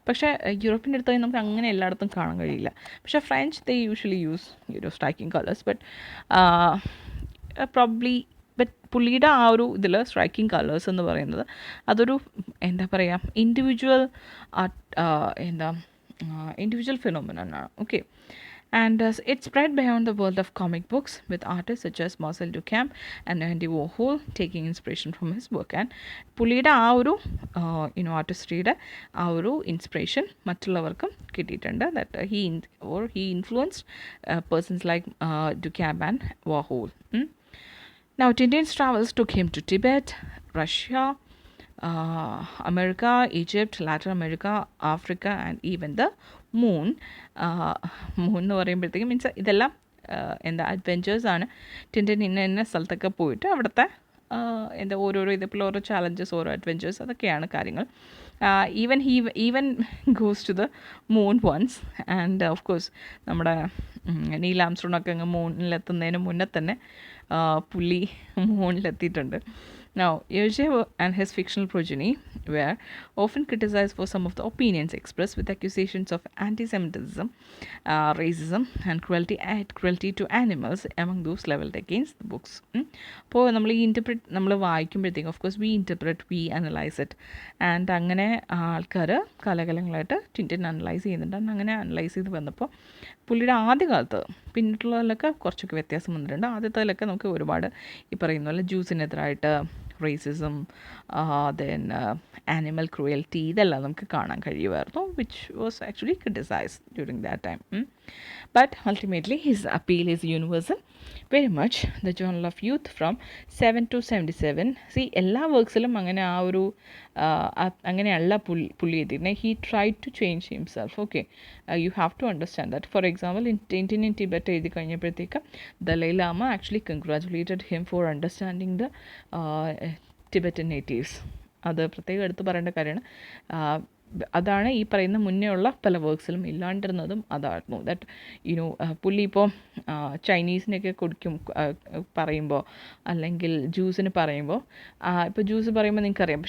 പക്ഷേ യൂറോപ്യൻ എടുത്തു കഴിഞ്ഞാൽ നമുക്ക് അങ്ങനെ എല്ലായിടത്തും കാണാൻ കഴിയില്ല. പക്ഷേ French they usually use striking colours, but പുള്ളിയുടെ ആ ഒരു ഇതിൽ സ്ട്രൈക്കിംഗ് കളേഴ്സ് എന്ന് പറയുന്നത് അതൊരു എന്താ പറയുക ഇൻഡിവിജ്വൽ ഫിനോമിനൻ ആണ്. Okay, and it spread beyond the world of comic books, with artists such as Marcel Duchamp and Andy Warhol taking inspiration from his work. And പുള്ളിയുടെ ആ ഒരു ആർട്ടിസ്ട്രിയുടെ ആ ഒരു ഇൻസ്പിറേഷൻ മറ്റുള്ളവർക്കും കിട്ടിയിട്ടുണ്ട്. That he influenced persons like Duchamp and Warhol. Now, Tintin's travels took him to Tibet, Russia, America, Egypt, Latin America, Africa and even the moon എന്ന് പറയുമ്പോഴത്തേക്കും means ഇതെല്ലാം എന്താ അഡ്വെഞ്ചേഴ്സാണ്. ടിൻറ്റിൻ ഇന്ന സ്ഥലത്തൊക്കെ പോയിട്ട് അവിടുത്തെ എന്താ ഓരോരോ ഇതേപോലെ ഓരോ ചാലഞ്ചസ്, ഓരോ അഡ്വെഞ്ചേഴ്സ്, അതൊക്കെയാണ് കാര്യങ്ങൾ. Even goes to the moon once. And of course നമ്മുടെ നീൽ ആംസ്ട്രോങ്ങൊക്കെ അങ്ങ് മൂണിലെത്തുന്നതിന് മുന്നേ തന്നെ പുള്ളി മൂണിലെത്തിയിട്ടുണ്ട്. Now, Yevgeny and his fictional progeny were often criticized for some of the opinions expressed, with accusations of anti-Semitism, racism, and cruelty to animals among those leveled against the books. അപ്പോൾ നമ്മൾ വായിക്കുമ്പോഴത്തേക്കും of course we analyse it. And അങ്ങനെ ആൾക്കാർ കാലകാലങ്ങളായിട്ട് Tintin analyse ചെയ്യുന്നുണ്ട്. അങ്ങനെ analyse ചെയ്ത് വന്നപ്പോൾ പുള്ളിയുടെ ആദ്യകാലത്ത്, പിന്നിട്ടുള്ളതിലൊക്കെ കുറച്ചൊക്കെ വ്യത്യാസം വന്നിട്ടുണ്ട്. ആദ്യത്തേലൊക്കെ നമുക്ക് ഒരുപാട് ഈ പറയുന്ന പോലെ ജ്യൂസിനെതിരായിട്ട് റേസിസം, ദെൻ ആനിമൽ ക്രൂയൽറ്റി, ഇതെല്ലാം നമുക്ക് കാണാൻ കഴിയുമായിരുന്നു, which was actually criticised during that time. But ultimately his appeal is universal very much. The journal of youth from 7 to 77. എല്ലാ വർക്ക്സിലും അങ്ങനെ ആ ഒരു അങ്ങനെയല്ല പുള്ളി എഴുതിയിരുന്നത്. He try to change himself. Okay, you have to understand that. For example, Tintin in Tibet എഴുതി കഴിഞ്ഞപ്പോഴത്തേക്ക് Dalai Lama actually congratulated him for understanding the Tibetan natives. അത് പ്രത്യേകം എടുത്ത് പറയേണ്ട കാര്യമാണ്. അതാണ് ഈ പറയുന്ന മുന്നേ ഉള്ള പല വർക്ക്സിലും ഇല്ലാണ്ടിരുന്നതും അതായിരുന്നു. ദാറ്റ് പുള്ളി ഇപ്പോൾ ചൈനീസിനൊക്കെ പറയുമ്പോൾ, അല്ലെങ്കിൽ ജ്യൂസിന് പറയുമ്പോൾ, ഇപ്പോൾ ജ്യൂസ് പറയുമ്പോൾ നിങ്ങൾക്കറിയാം,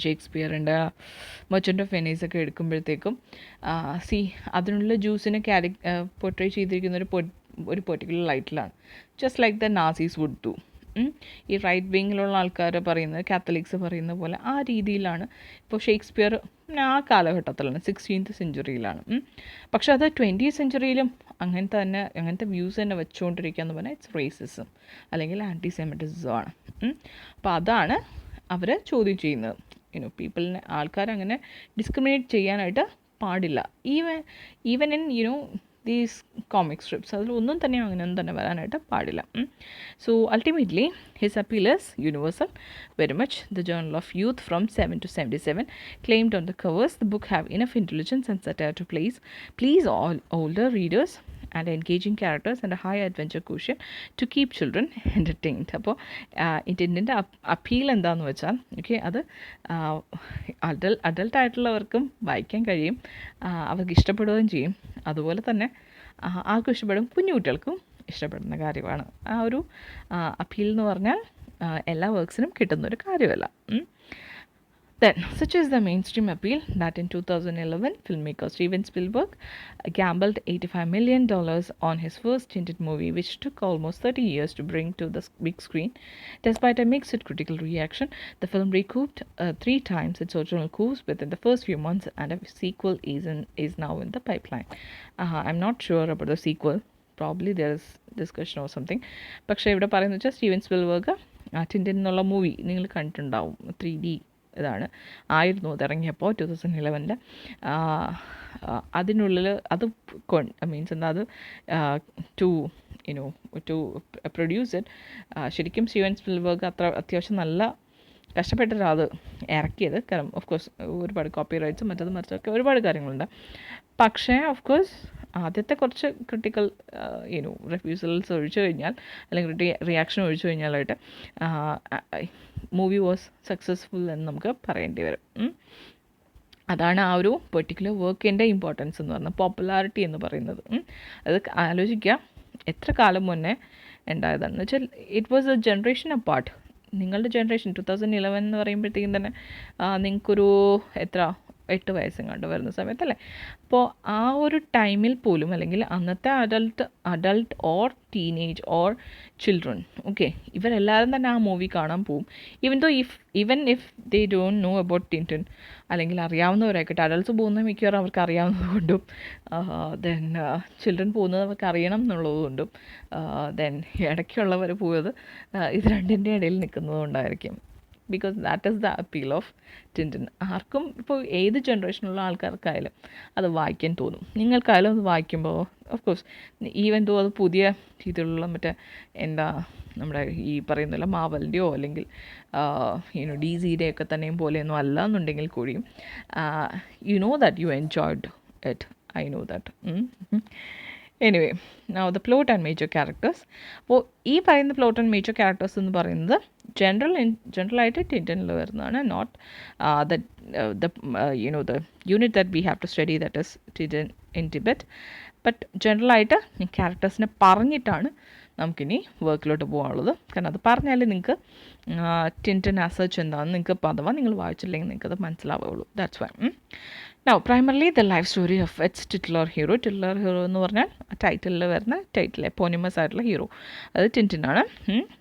ഷേക്സ്പിയറിൻ്റെ മെർച്ചൻ്റ് ഓഫ് വെനീസൊക്കെ എടുക്കുമ്പോഴത്തേക്കും അതിനുള്ള ജ്യൂസിനെ പോർട്രേ ചെയ്തിരിക്കുന്ന ഒരു പെർട്ടിക്കുലർ ലൈറ്റിലാണ്, just like the Nazis would do. ഈ റൈറ്റ് വിങ്ങിലുള്ള ആൾക്കാർ പറയുന്നത്, കാത്തലിക്സ് പറയുന്ന പോലെ ആ രീതിയിലാണ്. ഇപ്പോൾ ഷേക്സ്പിയർ ആ കാലഘട്ടത്തിലാണ്, 16th സെഞ്ച്വറിയിലാണ്. പക്ഷെ അത് 20th സെഞ്ച്വറിയിലും അങ്ങനത്തെ വ്യൂസ് തന്നെ വെച്ചുകൊണ്ടിരിക്കുക എന്ന് പറഞ്ഞാൽ ഇറ്റ്സ് റേസിസം അല്ലെങ്കിൽ ആൻറ്റിസെമിറ്റിസമാണ്. അപ്പോൾ അതാണ് അവർ ചോദ്യം ചെയ്യുന്നത്. പീപ്പിളിനെ, ആൾക്കാരങ്ങനെ ഡിസ്ക്രിമിനേറ്റ് ചെയ്യാനായിട്ട് പാടില്ല. Even in these comic strips, അതിലൊന്നും തന്നെ അങ്ങനെയൊന്നും തന്നെ വരാനായിട്ട് പാടില്ല. So ultimately his appeal is universal very much. The journal of youth from 7 to 77 claimed on the covers the book have enough intelligence and satire to please all older readers and engaging characters and a high adventure quotient to keep children entertained. അപ്പോൾ ഇതിൻ്റെ appeal എന്താണെന്ന് വെച്ചാൽ, okay, അത് അഡൾട്ടായിട്ടുള്ളവർക്കും വായിക്കാൻ കഴിയും, അവർക്ക് ഇഷ്ടപ്പെടുകയും ചെയ്യും. അതുപോലെ തന്നെ ആർക്കും ഇഷ്ടപ്പെടും, കുഞ്ഞുകുട്ടികൾക്കും ഇഷ്ടപ്പെടുന്ന കാര്യമാണ്. ആ ഒരു അപ്പീൽ എന്ന് പറഞ്ഞാൽ എല്ലാ വർക്ക്സിനും കിട്ടുന്നൊരു കാര്യമല്ല. Then, such is the mainstream appeal that in 2011, filmmaker Steven Spielberg gambled $85 million on his first Tintin movie, which took almost 30 years to bring to the big screen. Despite a mixed critical reaction, the film recouped 3 times its original cost within the first few months, and a sequel is now in the pipeline. I'm not sure about the sequel. Probably there is discussion or something. പക്ഷേ ഇവിടെ പറയുന്നത് വെച്ചാൽ Steven Spielberg Tintin എന്നുള്ള movie നിങ്ങൾ കണ്ടിട്ടുണ്ടാവും. 3D ആയിരുന്നു അതിറങ്ങിയപ്പോൾ 2011. അതിനുള്ളിൽ അത് മീൻസ് എന്താ, അത് ടു പ്രൊഡ്യൂസ് ഇറ്റ്, ശരിക്കും സ്റ്റീവൻ സ്പിൽബർഗ് അത്യാവശ്യം നല്ല കഷ്ടപ്പെട്ടിട്ടാണ് അത് ഇറക്കിയത്. കാരണം ഓഫ് കോഴ്സ് ഒരുപാട് കോപ്പി റൈറ്റ്സും മറിച്ചൊക്കെ ഒരുപാട് കാര്യങ്ങളുണ്ട്. പക്ഷേ ഓഫ് കോഴ്സ് ആദ്യത്തെ കുറച്ച് ക്രിട്ടിക്കൽ റിഫ്യൂസൽസ് ഒഴിച്ചു കഴിഞ്ഞാൽ, അല്ലെങ്കിൽ റിയാക്ഷൻ ഒഴിച്ചു കഴിഞ്ഞാലായിട്ട് മൂവി വാസ് സക്സസ്ഫുൾ എന്ന് നമുക്ക് പറയേണ്ടി വരും. അതാണ് ആ ഒരു പെർട്ടിക്കുലർ വർക്കിൻ്റെ ഇമ്പോർട്ടൻസ് എന്ന് പറയുന്നത്, പോപ്പുലാരിറ്റി എന്ന് പറയുന്നത്. അത് ആലോചിക്കുക, എത്ര കാലം മുന്നേ ഉണ്ടായതാണെന്ന് വെച്ചാൽ it was A generation apart. നിങ്ങളുടെ ജനറേഷൻ 2011 എന്ന് പറയുമ്പോഴത്തേക്കും തന്നെ നിങ്ങൾക്കൊരു 8 വയസ്സെങ്ങാണ്ട് വരുന്ന സമയത്തല്ലേ. അപ്പോൾ ആ ഒരു ടൈമിൽ പോലും, അല്ലെങ്കിൽ അന്നത്തെ adult or teenage or children, okay, ഇവരെല്ലാവരും തന്നെ ആ മൂവി കാണാൻ പോവും. Even if they don't know about Tintin, അല്ലെങ്കിൽ അറിയാവുന്നവരായിക്കോട്ടെ. അഡൾട്ട്സ് പോകുന്നത് മിക്കവാറും അവർക്ക് അറിയാവുന്നത് കൊണ്ടും, ദെൻ ചിൽഡ്രൻ പോകുന്നത് അവർക്ക് അറിയണം എന്നുള്ളത് കൊണ്ടും, ദെൻ ഇടയ്ക്കുള്ളവർ പോയത് ഇത് രണ്ടിൻ്റെ ഇടയിൽ നിൽക്കുന്നത് കൊണ്ടായിരിക്കും. Because that is the appeal of Tintin. ആർക്കും, ഇപ്പോൾ ഏത് ജനറേഷനുള്ള ആൾക്കാർക്കായാലും അത് വായിക്കാൻ തോന്നും. നിങ്ങൾക്കായാലും അത് വായിക്കുമ്പോൾ ഓഫ് കോഴ്സ് ഈവൻ ദോ അത് പുതിയ രീതിയിലുള്ള എന്താ നമ്മുടെ ഈ പറയുന്നില്ല മാവലിൻ്റെയോ അല്ലെങ്കിൽ DCയുടെ ഒക്കെ തന്നെയും പോലെയൊന്നും അല്ല എന്നുണ്ടെങ്കിൽ കൂടിയും you know that you enjoyed it. I know that. Anyway now the plot and major characters. അപ്പോൾ ഈ പറയുന്ന പ്ലോട്ട് ആൻഡ് മേജർ ക്യാരക്ടേഴ്സ് എന്ന് പറയുന്നത് ജനറലായിട്ട് ടിൻറ്റനിൽ വരുന്നതാണ്. Not the the unit that we have to study, that is Tintin in Tibet. But ജനറലായിട്ട് ക്യാരക്ടേഴ്സിനെ പറഞ്ഞിട്ടാണ് നമുക്കിനി വർക്കിലോട്ട് പോകാനുള്ളത്. കാരണം അത് പറഞ്ഞാൽ നിങ്ങൾക്ക് ടിൻറ്റൻ ആസ് സച്ച് എന്താണെന്ന് നിങ്ങൾക്ക് അഥവാ നിങ്ങൾ വായിച്ചില്ലെങ്കിൽ നിങ്ങൾക്കത് മനസ്സിലാവുകയുള്ളൂ. That's why. Now, primarily the life story of its titular hero. Titular hero എന്ന് പറഞ്ഞാൽ ടൈറ്റിലിൽ വരുന്ന എപ്പോണിമസ് ആയിട്ടുള്ള ഹീറോ, അത് ടിൻറ്റിൻ ആണ്.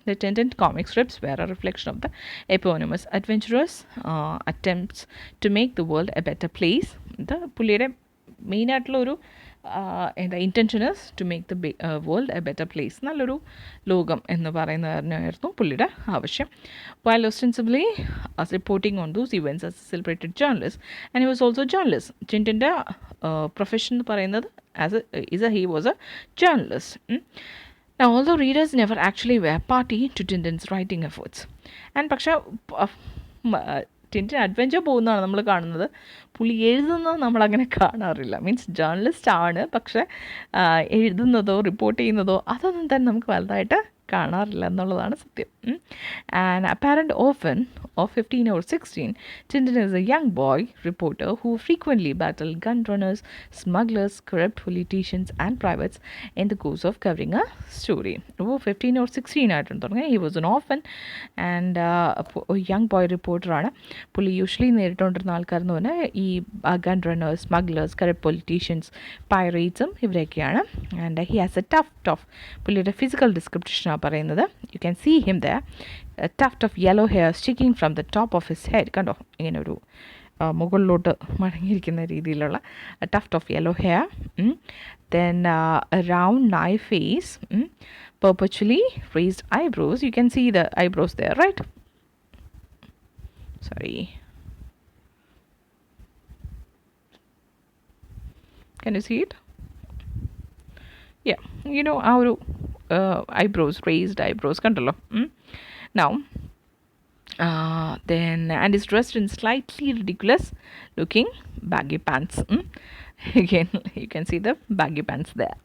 The Tintin comic strips were a reflection of the eponymous adventurous attempts to make the world a better place. ഇത് പുള്ളിയുടെ മെയിനായിട്ടുള്ള ഒരു എന്താ intention is to make the world a better place, നല്ലൊരു ലോകം എന്ന് പറയുന്നതായിരുന്നു പുള്ളിയുടെ ആവശ്യം. While ostensibly reporting on those events as a celebrated journalist, and he was also journalist. ടിൻറ്റിൻ്റെ പ്രൊഫഷൻ എന്ന് പറയുന്നത് he was a journalist. Now, although readers never actually were party to Tintin's writing efforts, and പക്ഷേ Tintin adventure പോകുന്നതാണ് നമ്മൾ കാണുന്നത്, പുള്ളി എഴുതുന്നത് നമ്മളങ്ങനെ കാണാറില്ല. മീൻസ് ജേർണലിസ്റ്റ് ആണ്, പക്ഷേ എഴുതുന്നതോ റിപ്പോർട്ട് ചെയ്യുന്നതോ അതൊന്നും തന്നെ നമുക്ക് വലുതായിട്ട് കാണാറില്ല എന്നുള്ളതാണ് സത്യം. And apparent often of 15 or 16, Tintin is a young boy reporter who frequently battled gun runners, smugglers, corrupt politicians and privates in the course of covering a story. 15 or 16 ആയിട്ടുണ്ട് തുടങ്ങി. He was an orphan and a young boy reporter ആണ്. പുള്ളി usually നേരിട്ടുകൊണ്ടിരുന്ന ആൾക്കാരെന്ന് പറഞ്ഞാൽ ഈ gun runners, smugglers, corrupt politicians, പൈറേറ്റ്സും ഇവരൊക്കെയാണ്. And he has a tough പുള്ളിയുടെ ഫിസിക്കൽ ഡിസ്ക്രിപ്ഷനാണ് പറയുന്നത്. You can see him there. A tuft of yellow hair sticking from the top of his head. കണ്ടോ, ഇങ്ങനെ ഒരു മുകളിലോട്ട് മടങ്ങിയിരിക്കുന്ന രീതിയിലുള്ള tuft of yellow hair. Then a round knife face, perpetually raised eyebrows. You can see the eyebrows there, right? Sorry. Can you see it? Yeah, you know our eyebrows, raised eyebrows, കണ്ടല്ലോ. Now, then, and is dressed in slightly ridiculous looking baggy pants. Again, you can see the baggy pants there.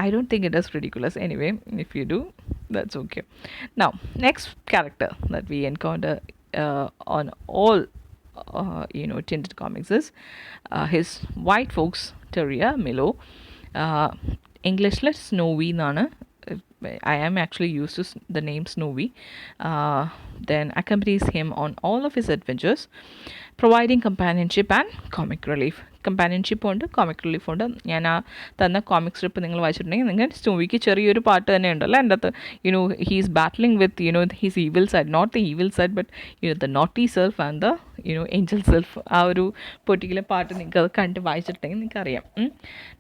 I don't think it is ridiculous. Anyway, if you do, that's okay. Now, next character that we encounter on all Tintin comics is his white fox terrier Milo. English Snowy nana. I am actually used to the name Snowy. Then accompanies him on all of his adventures, providing companionship and comic relief. Companionship ഉണ്ട്, comic relief ഉണ്ട്. ഞാൻ ആ തന്ന comic strip നിങ്ങൾ വായിച്ചിട്ടുണ്ടെങ്കിൽ നിങ്ങൾക്ക് സ്നോവിക്ക് ചെറിയൊരു പാട്ട് തന്നെ ഉണ്ടല്ലോ എൻ്റെ അകത്ത്. He's battling with his evil side, not the evil side but the naughty self and the angel self. ആ ഒരു പെർട്ടിക്കുലർ പാട്ട് നിങ്ങൾക്ക് അത് കണ്ട് വായിച്ചിട്ടുണ്ടെങ്കിൽ നിങ്ങൾക്ക് അറിയാം.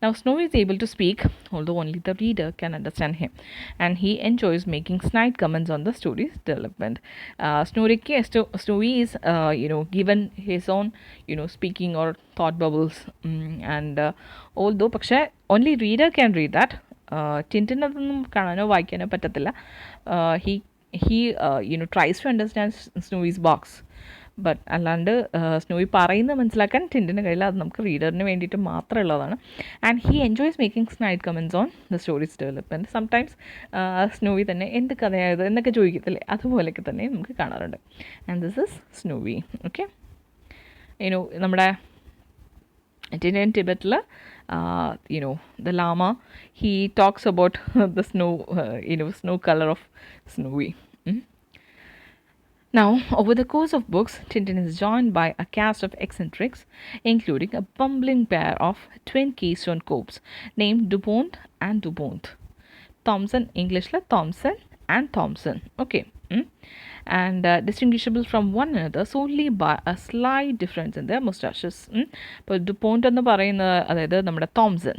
Now, Snow is able to speak, although only the reader can understand him, and he enjoys making snide comments on the story's development. Snowy is given his own speaking or thought bubbles, and although പക്ഷേ only reader can read that. ടിൻറ്റിനതൊന്നും കാണാനോ വായിക്കാനോ പറ്റത്തില്ല. he tries to understand Snowy's box, but അല്ലാണ്ട് Snowy പറയുന്നത് മനസ്സിലാക്കാൻ ടിൻറ്റിൻ്റെ കയ്യിൽ അത് നമുക്ക് റീഡറിന് വേണ്ടിയിട്ട് മാത്രമുള്ളതാണ്. And he enjoys making snide comments on the stories development. Sometimes Snowy തന്നെ എന്ത് കഥയായത് എന്നൊക്കെ ചോദിക്കത്തില്ലേ, അതുപോലെയൊക്കെ തന്നെ നമുക്ക് കാണാറുണ്ട്. And this is Snowy. Okay, നമ്മുടെ Tintin Tibet, the llama, he talks about the snow, snow color of Snowy. Now, over the course of books, Tintin is joined by a cast of eccentrics, including a bumbling pair of twin keystone cops named Dupont and Dupont. Thompson, English Thompson and Thompson. Okay. And distinguishable from one another solely by a slight difference in their mustaches. ഇപ്പോൾ ഡുപോണ്ട് എന്ന് പറയുന്നത് അതായത് നമ്മുടെ Thomson,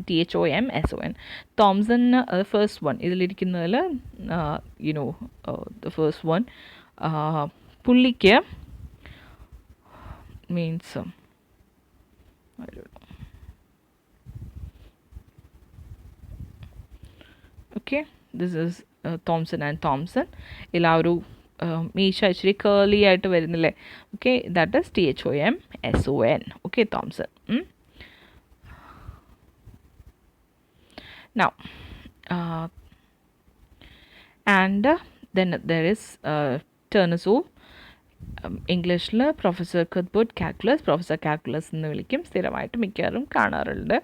THOMSON, Thomson first one ഇതിലിരിക്കുന്നതിൽ the first one പുള്ളിക്ക് means okay, this is Thomson and Thomson. ఇలా ഒരു മീശ ഇച്ചിരി കേർലി ആയിട്ട് വരുന്നില്ലേ, okay, that is THOMSON. Okay, Thomson. Now, and then there is Turner's ഇംഗ്ലീഷിൽ professor Cuthbert Calculus professor Calculus എന്ന് വിളിക്കും. സ്ഥിരമായിട്ട് മിക്കവാറും കാണാറുണ്ട്.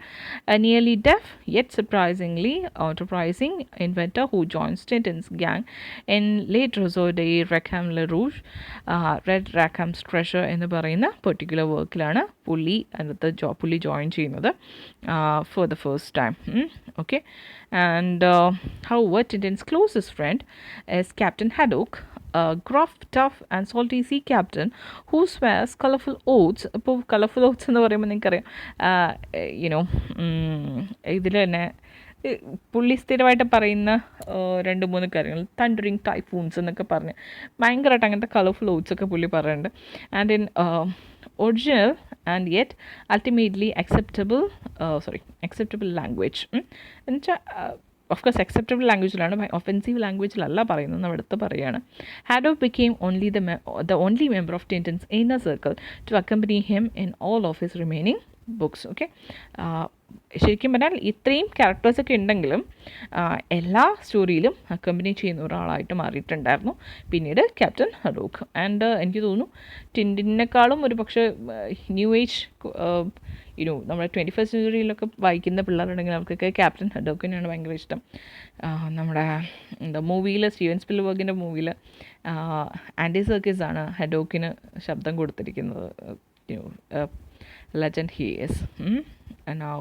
Nearly deaf yet surprisingly enterprising inventor who joins Tintin's gang in late Rousseau de Rackham Le Rouge, Red Rackham's Treasure എന്ന് പറയുന്ന particular വർക്കിലാണ് പുള്ളി join ചെയ്യുന്നത് for the first time. Okay, and however Tintin's closest friend is Captain Haddock, a gruff, tough and salty sea captain who swears colorful oaths. ഇപ്പോൾ colourful oats എന്ന് പറയുമ്പോൾ നിങ്ങൾക്കറിയാം, ഇതിൽ തന്നെ പുള്ളി സ്ഥിരമായിട്ട് പറയുന്ന 2-3 കാര്യങ്ങൾ, തണ്ടറിങ് ടൈഫൂൺസ് എന്നൊക്കെ പറഞ്ഞ് ഭയങ്കരമായിട്ട് അങ്ങനത്തെ കളർഫുൾ ഓട്സ് ഒക്കെ പുള്ളി പറയുന്നുണ്ട്. And in original and yet ultimately acceptable language. എന്നുവെച്ചാൽ of course acceptable languageലാണ്, offensive languageലല്ല പറയുന്നത്, നമ്മൾ എടുത്ത് പറയുകയാണ്. Haddock became the only member of Tintin's inner circle to accompany him in all of his remaining books. Okay, ശരിക്കും പറഞ്ഞാൽ ഇത്രയും ക്യാരക്ടേഴ്സൊക്കെ ഉണ്ടെങ്കിലും എല്ലാ സ്റ്റോറിയിലും അക്കമ്പനി ചെയ്യുന്ന ഒരാളായിട്ട് മാറിയിട്ടുണ്ടായിരുന്നു പിന്നീട് ക്യാപ്റ്റൻ ഹഡോക്ക്. ആൻഡ് എനിക്ക് തോന്നുന്നു ടിൻറ്റിനേക്കാളും ഒരു പക്ഷേ ന്യൂ ഏജ് നമ്മുടെ 21st സെഞ്ച്വറിയിലൊക്കെ വായിക്കുന്ന പിള്ളേരുണ്ടെങ്കിൽ അവർക്കൊക്കെ ക്യാപ്റ്റൻ ഹഡോക്കിനെയാണ് ഭയങ്കര ഇഷ്ടം. നമ്മുടെ മൂവിയിൽ സ്റ്റീവൻ സ്പിൽബർഗിൻ്റെ മൂവിയിൽ ആൻഡി സർക്കിസ് ആണ് ഹഡോക്കിന് ശബ്ദം കൊടുത്തിരിക്കുന്നത്. Legend he is. And now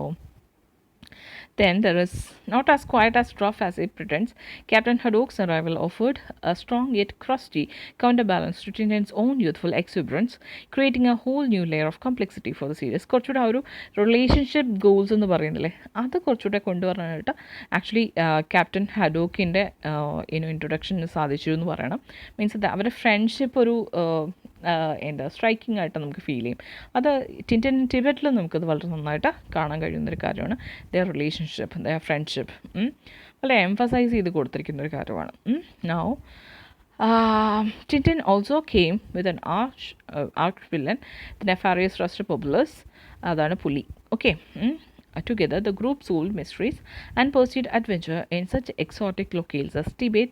then there is not as quiet as rough as it pretends. Captain Haddock's arrival offered a strong yet crusty counterbalance to Tintin's own youthful exuberance, creating a whole new layer of complexity for the series. കുറച്ചുകൂടെ ആ ഒരു relationship goals എന്ന് പറയുന്നില്ലേ, അത് കുറച്ചുകൂടെ കൊണ്ടുവരാനായിട്ട് actually captain ഹഡോക്കിൻ്റെ ഇൻട്രൊഡക്ഷന് സാധിച്ചു എന്ന് പറയണം. മീൻസ് അവരുടെ ഫ്രണ്ട്ഷിപ്പ് ഒരു സ്ട്രൈക്കിംഗ് ആയിട്ട് നമുക്ക് ഫീൽ ചെയ്യും. അത് ടിൻറ്റിൻ ടിബറ്റിൽ നമുക്കത് വളരെ നന്നായിട്ട് കാണാൻ കഴിയുന്നൊരു കാര്യമാണ്. ദെയർ റിലേഷൻഷിപ്പ്, ദെയർ ഫ്രണ്ട്ഷിപ്പ് വളരെ എംഫസൈസ് ചെയ്ത് കൊടുത്തിരിക്കുന്നൊരു കാര്യമാണ്. Now Tintin also came with an arch villain, the nefarious Rusty Populus, അതാണ് പുലി. Okay. Together, the group solved mysteries and pursued adventure in such exotic locales as Tibet,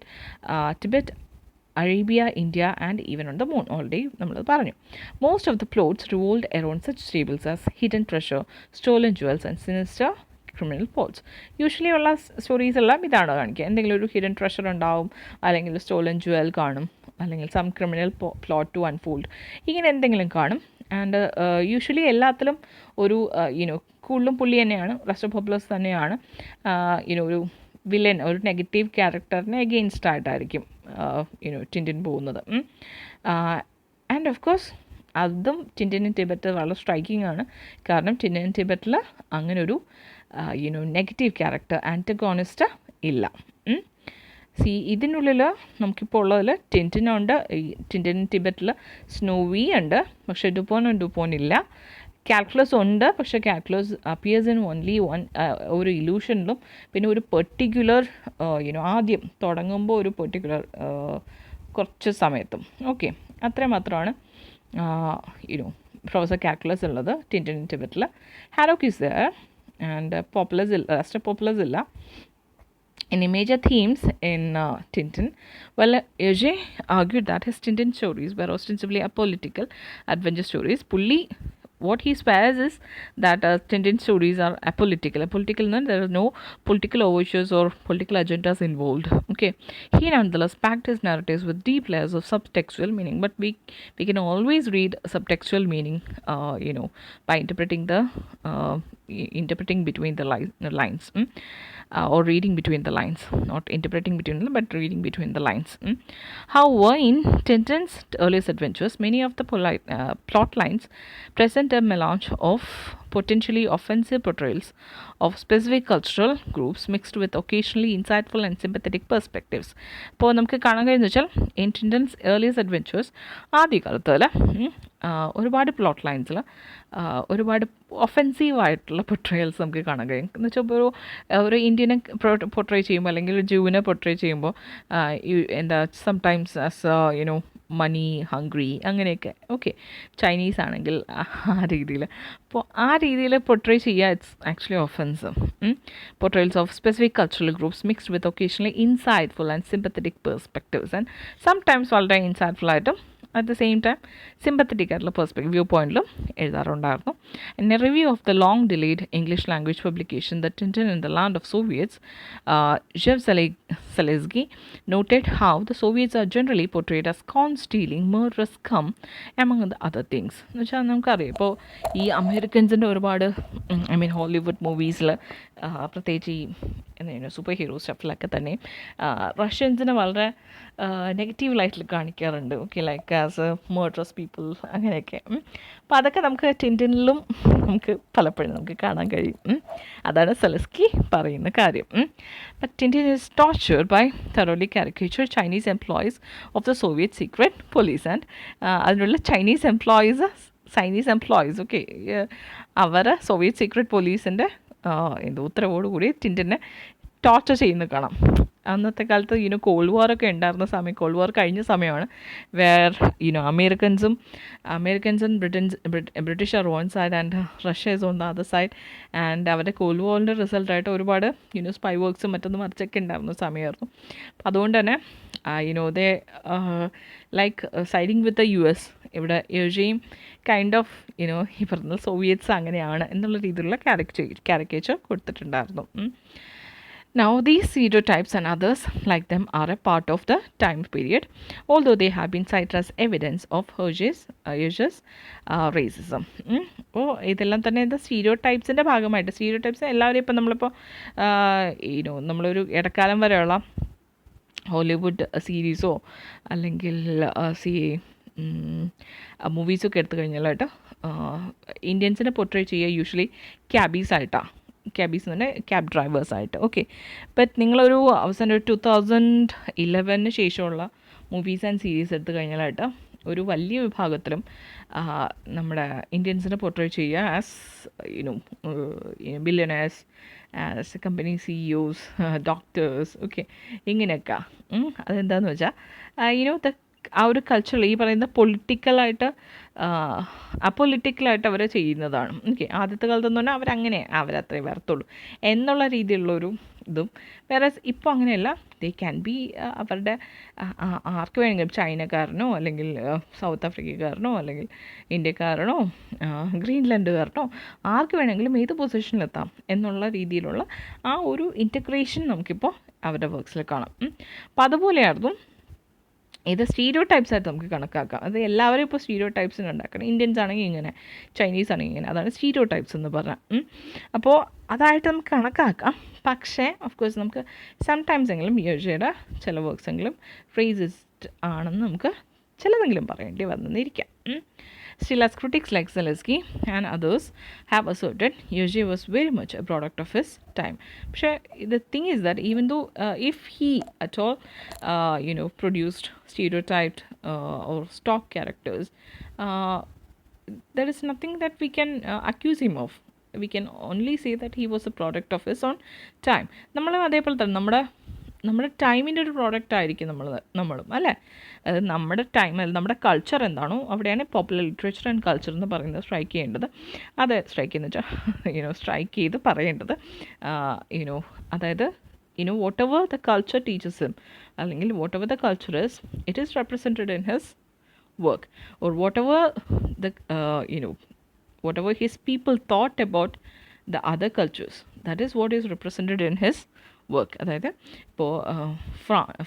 Arabia, India, and even on the moon. Already നമ്മളത് പറഞ്ഞു. Most of the plots revolved around such stables as hidden treasure, stolen jewels, and sinister criminal plots. Usually ഉള്ള stories എല്ലാം ഇതാണ് കാണിക്കുക. എന്തെങ്കിലും ഒരു hidden treasure ഉണ്ടാവും, അല്ലെങ്കിൽ സ്റ്റോലൻ ജുവൽ കാണും, അല്ലെങ്കിൽ some criminal plot to unfold, ഇങ്ങനെ എന്തെങ്കിലും കാണും. ആൻഡ് യൂഷ്വലി എല്ലാത്തിലും ഒരു കൂടുതലും പുള്ളി തന്നെയാണ്, റസ്റ്റ് ഓഫ് പോപ്പുലസ് തന്നെയാണ് ഒരു വില്ലൻ, ഒരു നെഗറ്റീവ് ക്യാരക്ടറിന് എഗെയിൻസ്റ്റ് ആയിട്ടായിരിക്കും ടിൻറ്റിൻ പോകുന്നത്. ആൻഡ് ഓഫ് കോഴ്സ് അതും ടിൻറ്റിൻ ടിബറ്റ് വളരെ സ്ട്രൈക്കിംഗ് ആണ്. കാരണം ടിൻറ്റിൻ ടിബറ്റിൽ അങ്ങനൊരു നെഗറ്റീവ് ക്യാരക്ടർ ആൻറ്റഗോണിസ്റ്റ് ഇല്ല. ഇതിനുള്ളിൽ നമുക്കിപ്പോൾ ഉള്ളതിൽ ടിൻറ്റിനുണ്ട്, ടിൻറ്റിൻ ടിബറ്റിൽ സ്നോവി ഉണ്ട്, പക്ഷേ ഡുപോൺ ഇല്ല. കാൽക്കുലസ് ഉണ്ട്, പക്ഷേ കാൽക്കുലസ് അപ്പിയേഴ്സ് ഇൻ ഓൺലി ഒരു ഇലൂഷനിലും പിന്നെ ഒരു പെർട്ടിക്കുലർ ആദ്യം തുടങ്ങുമ്പോൾ ഒരു പെർട്ടിക്കുലർ കുറച്ച് സമയത്തും. ഓക്കെ, അത്രയും മാത്രമാണ് പ്രൊഫസർ കാൽക്കുലസ് ഉള്ളത് ടിൻറ്റിൻ ടിബറ്റിൽ. Haddock is there and populace ഇല്ല, റെസ്റ്റ് പോപ്പുലസ് ഇല്ല. Any major themes in Tintin? Well, Hergé argued that his Tintin stories were ostensibly apolitical adventure stories. What he swears is that Tintin stories are apolitical. Apolitical means there are no political overtures or political agendas involved. Okay, he nonetheless packed his narratives with deep layers of subtextual meaning. But we can always read subtextual meaning, by interpreting between the lines. Or reading between the lines, not interpreting between them, but reading between the lines. However, in Tintin's earliest adventures, many of the plot lines present a melange of potentially offensive portrayals of specific cultural groups mixed with occasionally insightful and sympathetic perspectives. ഇപ്പോൾ നമുക്ക് കാണാൻ കഴിയുന്ന വെച്ചാൽ in ടിൻറ്റൻസ് earliest adventures ആദ്യകാലത്തിൽ ഒരുപാട് plot ലൈൻസിൽ ഒരുപാട് ഒഫെൻസീവായിട്ടുള്ള പൊട്രയൽസ് നമുക്ക് കാണാൻ കഴിയും. എന്ന് വെച്ചാൽ ഇപ്പോൾ ഒരു ഇന്ത്യനെ പൊട്രേ ചെയ്യുമ്പോൾ അല്ലെങ്കിൽ ഒരു ജൂവിനെ പൊട്രേ ചെയ്യുമ്പോൾ സംടൈംസ് ആസ് മണി ഹംഗ്രി അങ്ങനെയൊക്കെ. ഓക്കെ, ചൈനീസ് ആണെങ്കിൽ ആ രീതിയിൽ. അപ്പോൾ ആ രീതിയിൽ പൊട്രേ ചെയ്യുക it's actually offensive. Portrayals of specific cultural groups mixed with occasionally insightful and sympathetic perspectives, and sometimes വളരെ ഇൻസൈറ്റ്ഫുൾ ആയിട്ടും at the same time sympathetic ആയിട്ടുള്ള വ്യൂ പോയിന്റിലും എഴുതാറുണ്ടായിരുന്നു. In a review of the long delayed English language publication The Tintin in the Land of Soviets, Zev Selezny noted how the Soviets are generally portrayed as con stealing, murderous scum among the other things. എന്ന് വെച്ചാൽ നമുക്കറിയാം ഇപ്പോൾ ഈ അമേരിക്കൻസിൻ്റെ ഒരുപാട് Hollywood മൂവീസിൽ പ്രത്യേകിച്ച് ഈ super hero സ്റ്റഫിലൊക്കെ തന്നെ റഷ്യൻസിനെ വളരെ നെഗറ്റീവ് ലൈറ്റിൽ കാണിക്കാറുണ്ട്. ഓക്കെ, ലൈക്ക് ആസ് മർഡറസ് പീപ്പിൾ അങ്ങനെയൊക്കെ. അപ്പോൾ അതൊക്കെ നമുക്ക് ടിൻറ്റിനിലും നമുക്ക് പലപ്പോഴും നമുക്ക് കാണാൻ കഴിയും. അതാണ് സെലസ്കി പറയുന്ന കാര്യം. But Tintin is tortured by thoroughly caricature Chinese employees of the Soviet secret police, and അതിനുള്ള ചൈനീസ് എംപ്ലോയീസ് ഓക്കെ അവർ സോവിയറ്റ് സീക്രട്ട് പോലീസിൻ്റെ ഉത്തരവോടുകൂടി ടിൻറ്റിനെ ടോർച്ചർ ചെയ്യുന്നത് കാണാം. അന്നത്തെ കാലത്ത് കോൾഡ് വാറൊക്കെ ഉണ്ടായിരുന്ന സമയം, കോൾഡ് വാർ കഴിഞ്ഞ സമയമാണ്, വേർ അമേരിക്കൻസും British are one side and Russia is on the other side. And അവരുടെ കോൾഡ് വാറിൻ്റെ റിസൾട്ടായിട്ട് ഒരുപാട് സ്പൈ വർക്ക്സും മറ്റൊന്നും മറിച്ചൊക്കെ ഉണ്ടായിരുന്ന സമയമായിരുന്നു. അപ്പം അതുകൊണ്ട് തന്നെ ദേ like siding with the US, ഇവിടെ ഏഷ്യയും കൈൻഡ് ഓഫ് ഈ പറഞ്ഞ സോവിയറ്റ്സ് അങ്ങനെയാണ് എന്നുള്ള രീതിയിലുള്ള കാരിക്കേച്ചർ കൊടുത്തിട്ടുണ്ടായിരുന്നു. Now, these stereotypes and others like them are a part of the time period, although they have been cited as evidence of Hergé's racism. അപ്പോൾ ഇതെല്ലാം തന്നെ എന്താ സ്റ്റീരിയോടൈപ്സിൻ്റെ ഭാഗമായിട്ട്, സ്റ്റീരിയോടൈപ്സ് എല്ലാവരും ഇപ്പം നമ്മളിപ്പോൾ നമ്മളൊരു ഇടക്കാലം വരെയുള്ള ഹോളിവുഡ് സീരീസോ അല്ലെങ്കിൽ മൂവീസൊക്കെ എടുത്തു കഴിഞ്ഞാലായിട്ട് ഇന്ത്യൻസിനെ പോർട്രേ ചെയ്യുക യൂഷ്വലി ക്യാബീസ് എന്ന് പറഞ്ഞാൽ ക്യാബ് ഡ്രൈവേഴ്സായിട്ട്. ഓക്കെ, ബട്ട് നിങ്ങളൊരു അവസാനം ഒരു 2011 ശേഷമുള്ള മൂവീസ് ആൻഡ് സീരീസ് എടുത്തു കഴിഞ്ഞാലായിട്ട് ഒരു വലിയ വിഭാഗത്തിലും നമ്മുടെ ഇന്ത്യൻസിനെ പോർട്രേ ചെയ്യുക as billionaires, as company CEOs, doctors, okay ഇങ്ങനെയൊക്കെ. അതെന്താണെന്ന് വെച്ചാൽ ആ ഒരു കൾച്ചറിൽ ഈ പറയുന്ന പൊളിറ്റിക്കലായിട്ട് അപ്പൊളിറ്റിക്കലായിട്ട് അവർ ചെയ്യുന്നതാണ്. ഓക്കെ, ആദ്യത്തെ കാലത്തെന്ന് പറഞ്ഞാൽ അവരത്രേ വരത്തുള്ളൂ എന്നുള്ള രീതിയിലുള്ളൊരു ഇതും. വേറെ ഇപ്പോൾ അങ്ങനെയല്ല, ദേ ക്യാൻ ബി അവരുടെ ആർക്ക് വേണമെങ്കിലും ചൈനക്കാരനോ അല്ലെങ്കിൽ സൗത്ത് ആഫ്രിക്കക്കാരനോ അല്ലെങ്കിൽ ഇന്ത്യക്കാരനോ ഗ്രീൻലാൻഡുകാരനോ ആർക്ക് വേണമെങ്കിലും ഏത് പൊസിഷനിലെത്താം എന്നുള്ള രീതിയിലുള്ള ആ ഒരു ഇൻറ്റഗ്രേഷൻ നമുക്കിപ്പോൾ അവരുടെ വർക്ക്സിൽ കാണാം. അപ്പോൾ അതുപോലെയായിരുന്നു ഇത് സ്റ്റീരിയോ ടൈപ്സ് ആയിട്ട് നമുക്ക് കണക്കാക്കാം. അത് എല്ലാവരും ഇപ്പോൾ സ്റ്റീരിയോ ടൈപ്സിന് ഉണ്ടാക്കണം. ഇന്ത്യൻസ് ആണെങ്കിൽ ഇങ്ങനെ, ചൈനീസ് ആണെങ്കിൽ ഇങ്ങനെ, അതാണ് സ്റ്റീരിയോ ടൈപ്സ് എന്ന് പറഞ്ഞാൽ. അപ്പോൾ അതായിട്ട് നമുക്ക് കണക്കാക്കാം. പക്ഷേ ഓഫ് കോഴ്സ് നമുക്ക് സംടൈംസ് എങ്കിലും യോജയുടെ ചില വർക്ക്സ് എങ്കിലും ഫ്രേസിസ്റ്റ് ആണെന്ന് നമുക്ക് ചിലതെങ്കിലും പറയേണ്ടി വന്നിരിക്കാം. Still, as critics like Zelensky and others have asserted, Yevgeny was very much a product of his time. But the thing is that even though if he at all produced stereotyped or stock characters, there is nothing that we can accuse him of. We can only say that he was a product of his own time. നമ്മൾ അതേപോലെ തന്നെ നമ്മുടെ ടൈമിൻ്റെ ഒരു product ആയിരിക്കും നമ്മളും അല്ലേ. അത് നമ്മുടെ ടൈം, നമ്മുടെ കൾച്ചർ എന്താണോ അവിടെയാണ് പോപ്പുലർ ലിറ്ററേച്ചർ ആൻഡ് കൾച്ചർ എന്ന് പറയുന്നത് സ്ട്രൈക്ക് ചെയ്യേണ്ടത്. അത് സ്ട്രൈക്ക് എന്ന് വെച്ചാൽ സ്ട്രൈക്ക് ചെയ്ത് പറയേണ്ടത് അതായത് whatever the culture teaches him, അല്ലെങ്കിൽ whatever the culture is, it is represented in his work, or whatever his people thought about the other cultures, that is what is represented in his work. അതായത് ഇപ്പോൾ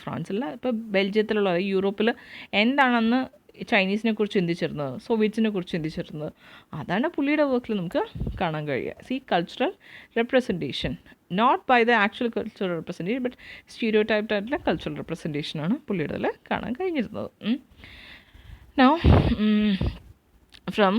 ഫ്രാൻസില്ല, ഇപ്പോൾ ബെൽജിയത്തിലുള്ള യൂറോപ്പിൽ എന്താണെന്ന് ചൈനീസിനെ കുറിച്ച് ചിന്തിച്ചിരുന്നത്, സോവിയറ്റ്സിനെ കുറിച്ച് ചിന്തിച്ചിരുന്നത്, അതാണ് പുള്ളിയുടെ വർക്കിൽ നമുക്ക് കാണാൻ കഴിയുക. See cultural representation, not by the actual cultural representation, but stereotyped ആയിട്ടുള്ള കൾച്ചറൽ റെപ്രസെൻറ്റേഷനാണ് പുള്ളിയുടെ അതിൽ കാണാൻ കഴിഞ്ഞിരുന്നത്. Now, from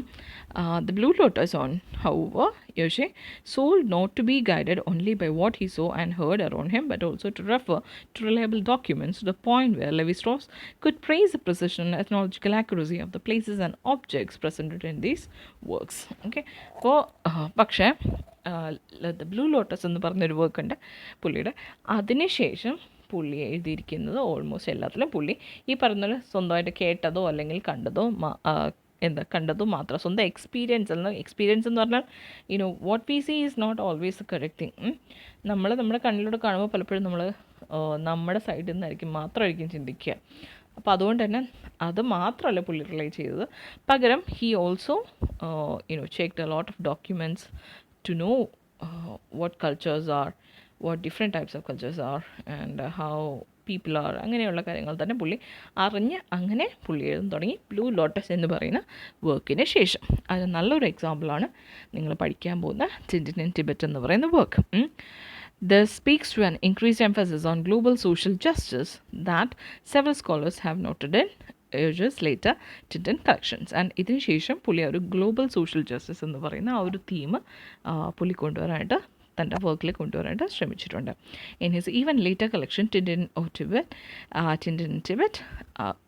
the Blue Lotus on, however, Yevgeny sold not to be guided only by what he saw and heard around him, but also to refer to reliable documents, to the point where Levi-Strauss could praise the precision and ethnological accuracy of the places and objects presented in these works. Okay, അപ്പോൾ പക്ഷേ the blue lotus എന്ന് പറഞ്ഞൊരു work ഉണ്ട് പുള്ളിയുടെ. അതിനുശേഷം പുള്ളി എഴുതിയിരിക്കുന്നത് almost എല്ലാത്തിലും പുള്ളി ഈ പറഞ്ഞ പോലെ സ്വന്തമായിട്ട് കേട്ടതോ അല്ലെങ്കിൽ കണ്ടതോ കണ്ടതും മാത്രം സ്വന്തം എക്സ്പീരിയൻസ് എന്ന് പറഞ്ഞാൽ what we see is not always the correct thing. നമ്മൾ നമ്മുടെ കണ്ണിലൂടെ കാണുമ്പോൾ പലപ്പോഴും നമ്മൾ നമ്മുടെ സൈഡിൽ നിന്നായിരിക്കും മാത്രമായിരിക്കും ചിന്തിക്കുക. അപ്പോൾ അതുകൊണ്ട് തന്നെ അത് മാത്രമല്ല പുള്ളി റിലേറ്റ് ചെയ്തത്, പകരം he also checked a lot of documents to know what cultures are, what different types of cultures are and how people are, അങ്ങനെയുള്ള കാര്യങ്ങൾ തന്നെ പുള്ളി അറിഞ്ഞ് അങ്ങനെ പുള്ളി എഴുതാൻ തുടങ്ങി ബ്ലൂ ലോട്ടസ് എന്ന് പറയുന്ന വർക്കിന് ശേഷം. അത് നല്ലൊരു എക്സാമ്പിളാണ് നിങ്ങൾ പഠിക്കാൻ പോകുന്ന ടിൻറ്റിൻ ഇൻ ടിബറ്റ് എന്ന് പറയുന്ന work. This speaks to an increased emphasis on global social justice that several scholars have noted in years later Tintin collections. And ഇതിന് ശേഷം പുള്ളി ഒരു ഗ്ലോബൽ സോഷ്യൽ ജസ്റ്റിസ് എന്ന് പറയുന്ന ആ ഒരു തീം പുള്ളി കൊണ്ടുവരാനായിട്ട് തൻ്റെ വർക്കിൽ കൊണ്ടുവരാനായിട്ട് ശ്രമിച്ചിട്ടുണ്ട്. In his even later collection Tintin in Tibet,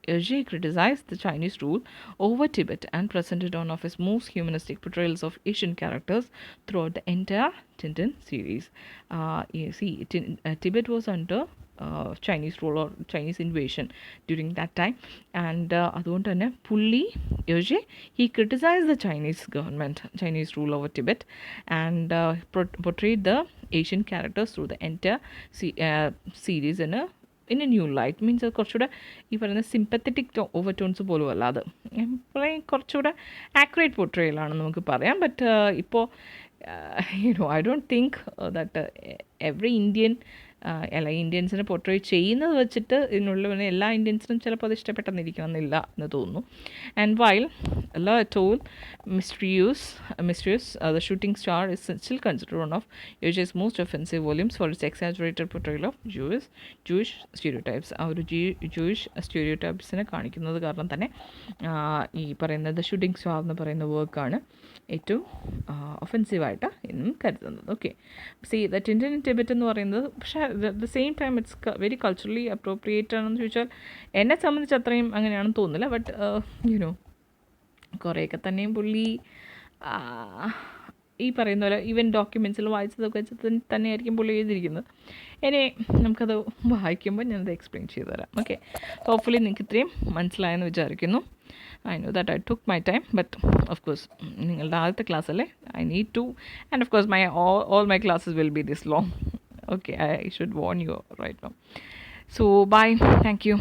Hergé criticized the Chinese rule over Tibet and presented one of his most humanistic portrayals of Asian characters throughout the entire Tintin series. Tibet was under Chinese rule or Chinese invasion during that time, and അതുകൊണ്ട് തന്നെ പുള്ളി Hergé, he criticized the Chinese government, Chinese rule over Tibet, and portrayed the Asian characters through the entire series in a new light. Means കുറച്ചുകൂടെ ഈ പറയുന്ന sympathetic overtones പോലും അല്ല, അത് കുറച്ചുകൂടെ ആക്യുറേറ്റ് പോർട്രേയലാണെന്ന് നമുക്ക് പറയാം. ബട്ട് ഇപ്പോൾ I don't think that every Indian അല്ല ഇന്ത്യൻസിനെ പോർട്രേ ചെയ്യുന്നത് വെച്ചിട്ട് ഇതിനുള്ള എല്ലാ ഇന്ത്യൻസിനും ചിലപ്പോൾ അത് ഇഷ്ടപ്പെട്ടെന്നിരിക്കണമെന്നില്ല എന്ന് തോന്നുന്നു. And while La told mysterious the shooting star is still considered one of Hergé's most offensive volumes for its exaggerated portrayal of Jewish stereotypes. ആ ഒരു Jewish stereotypesനെ കാണിക്കുന്നത് കാരണം തന്നെ ഈ പറയുന്ന ദ ഷൂട്ടിംഗ് സ്റ്റാർ എന്ന് പറയുന്ന വർക്കാണ് ഏറ്റവും ഒഫെൻസീവായിട്ട് ഇന്നും കരുതുന്നത്. Okay, C the Tintin in Tibet എന്ന് പറയുന്നത് പക്ഷേ the same time it's very culturally appropriate ആണെന്ന് ചോദിച്ചാൽ എന്നെ സംബന്ധിച്ച് അത്രയും അങ്ങനെയാണെന്ന് തോന്നുന്നില്ല. ബട്ട് കുറേയൊക്കെ തന്നെയും പുള്ളി ഈ പറയുന്ന പോലെ ഈവൻ ഡോക്യുമെൻറ്റ്സിൽ വായിച്ചതൊക്കെ വെച്ച് തന്നെയായിരിക്കും പുള്ളി എഴുതിയിരിക്കുന്നത്. ഇനി നമുക്കത് വായിക്കുമ്പോൾ ഞാനത് എക്സ്പ്ലെയിൻ ചെയ്തു തരാം. ഓക്കെ, ഹോപ്പ്ഫുള്ളി നിങ്ങൾക്ക് ഇത്രയും മനസ്സിലായെന്ന് വിചാരിക്കുന്നു. I know that I took my time, but of course നിങ്ങളുടെ ആദ്യത്തെ ക്ലാസ് അല്ലേ, I need to, and of course all my classes will be this long. Okay, I should warn you right now. So bye, thank you.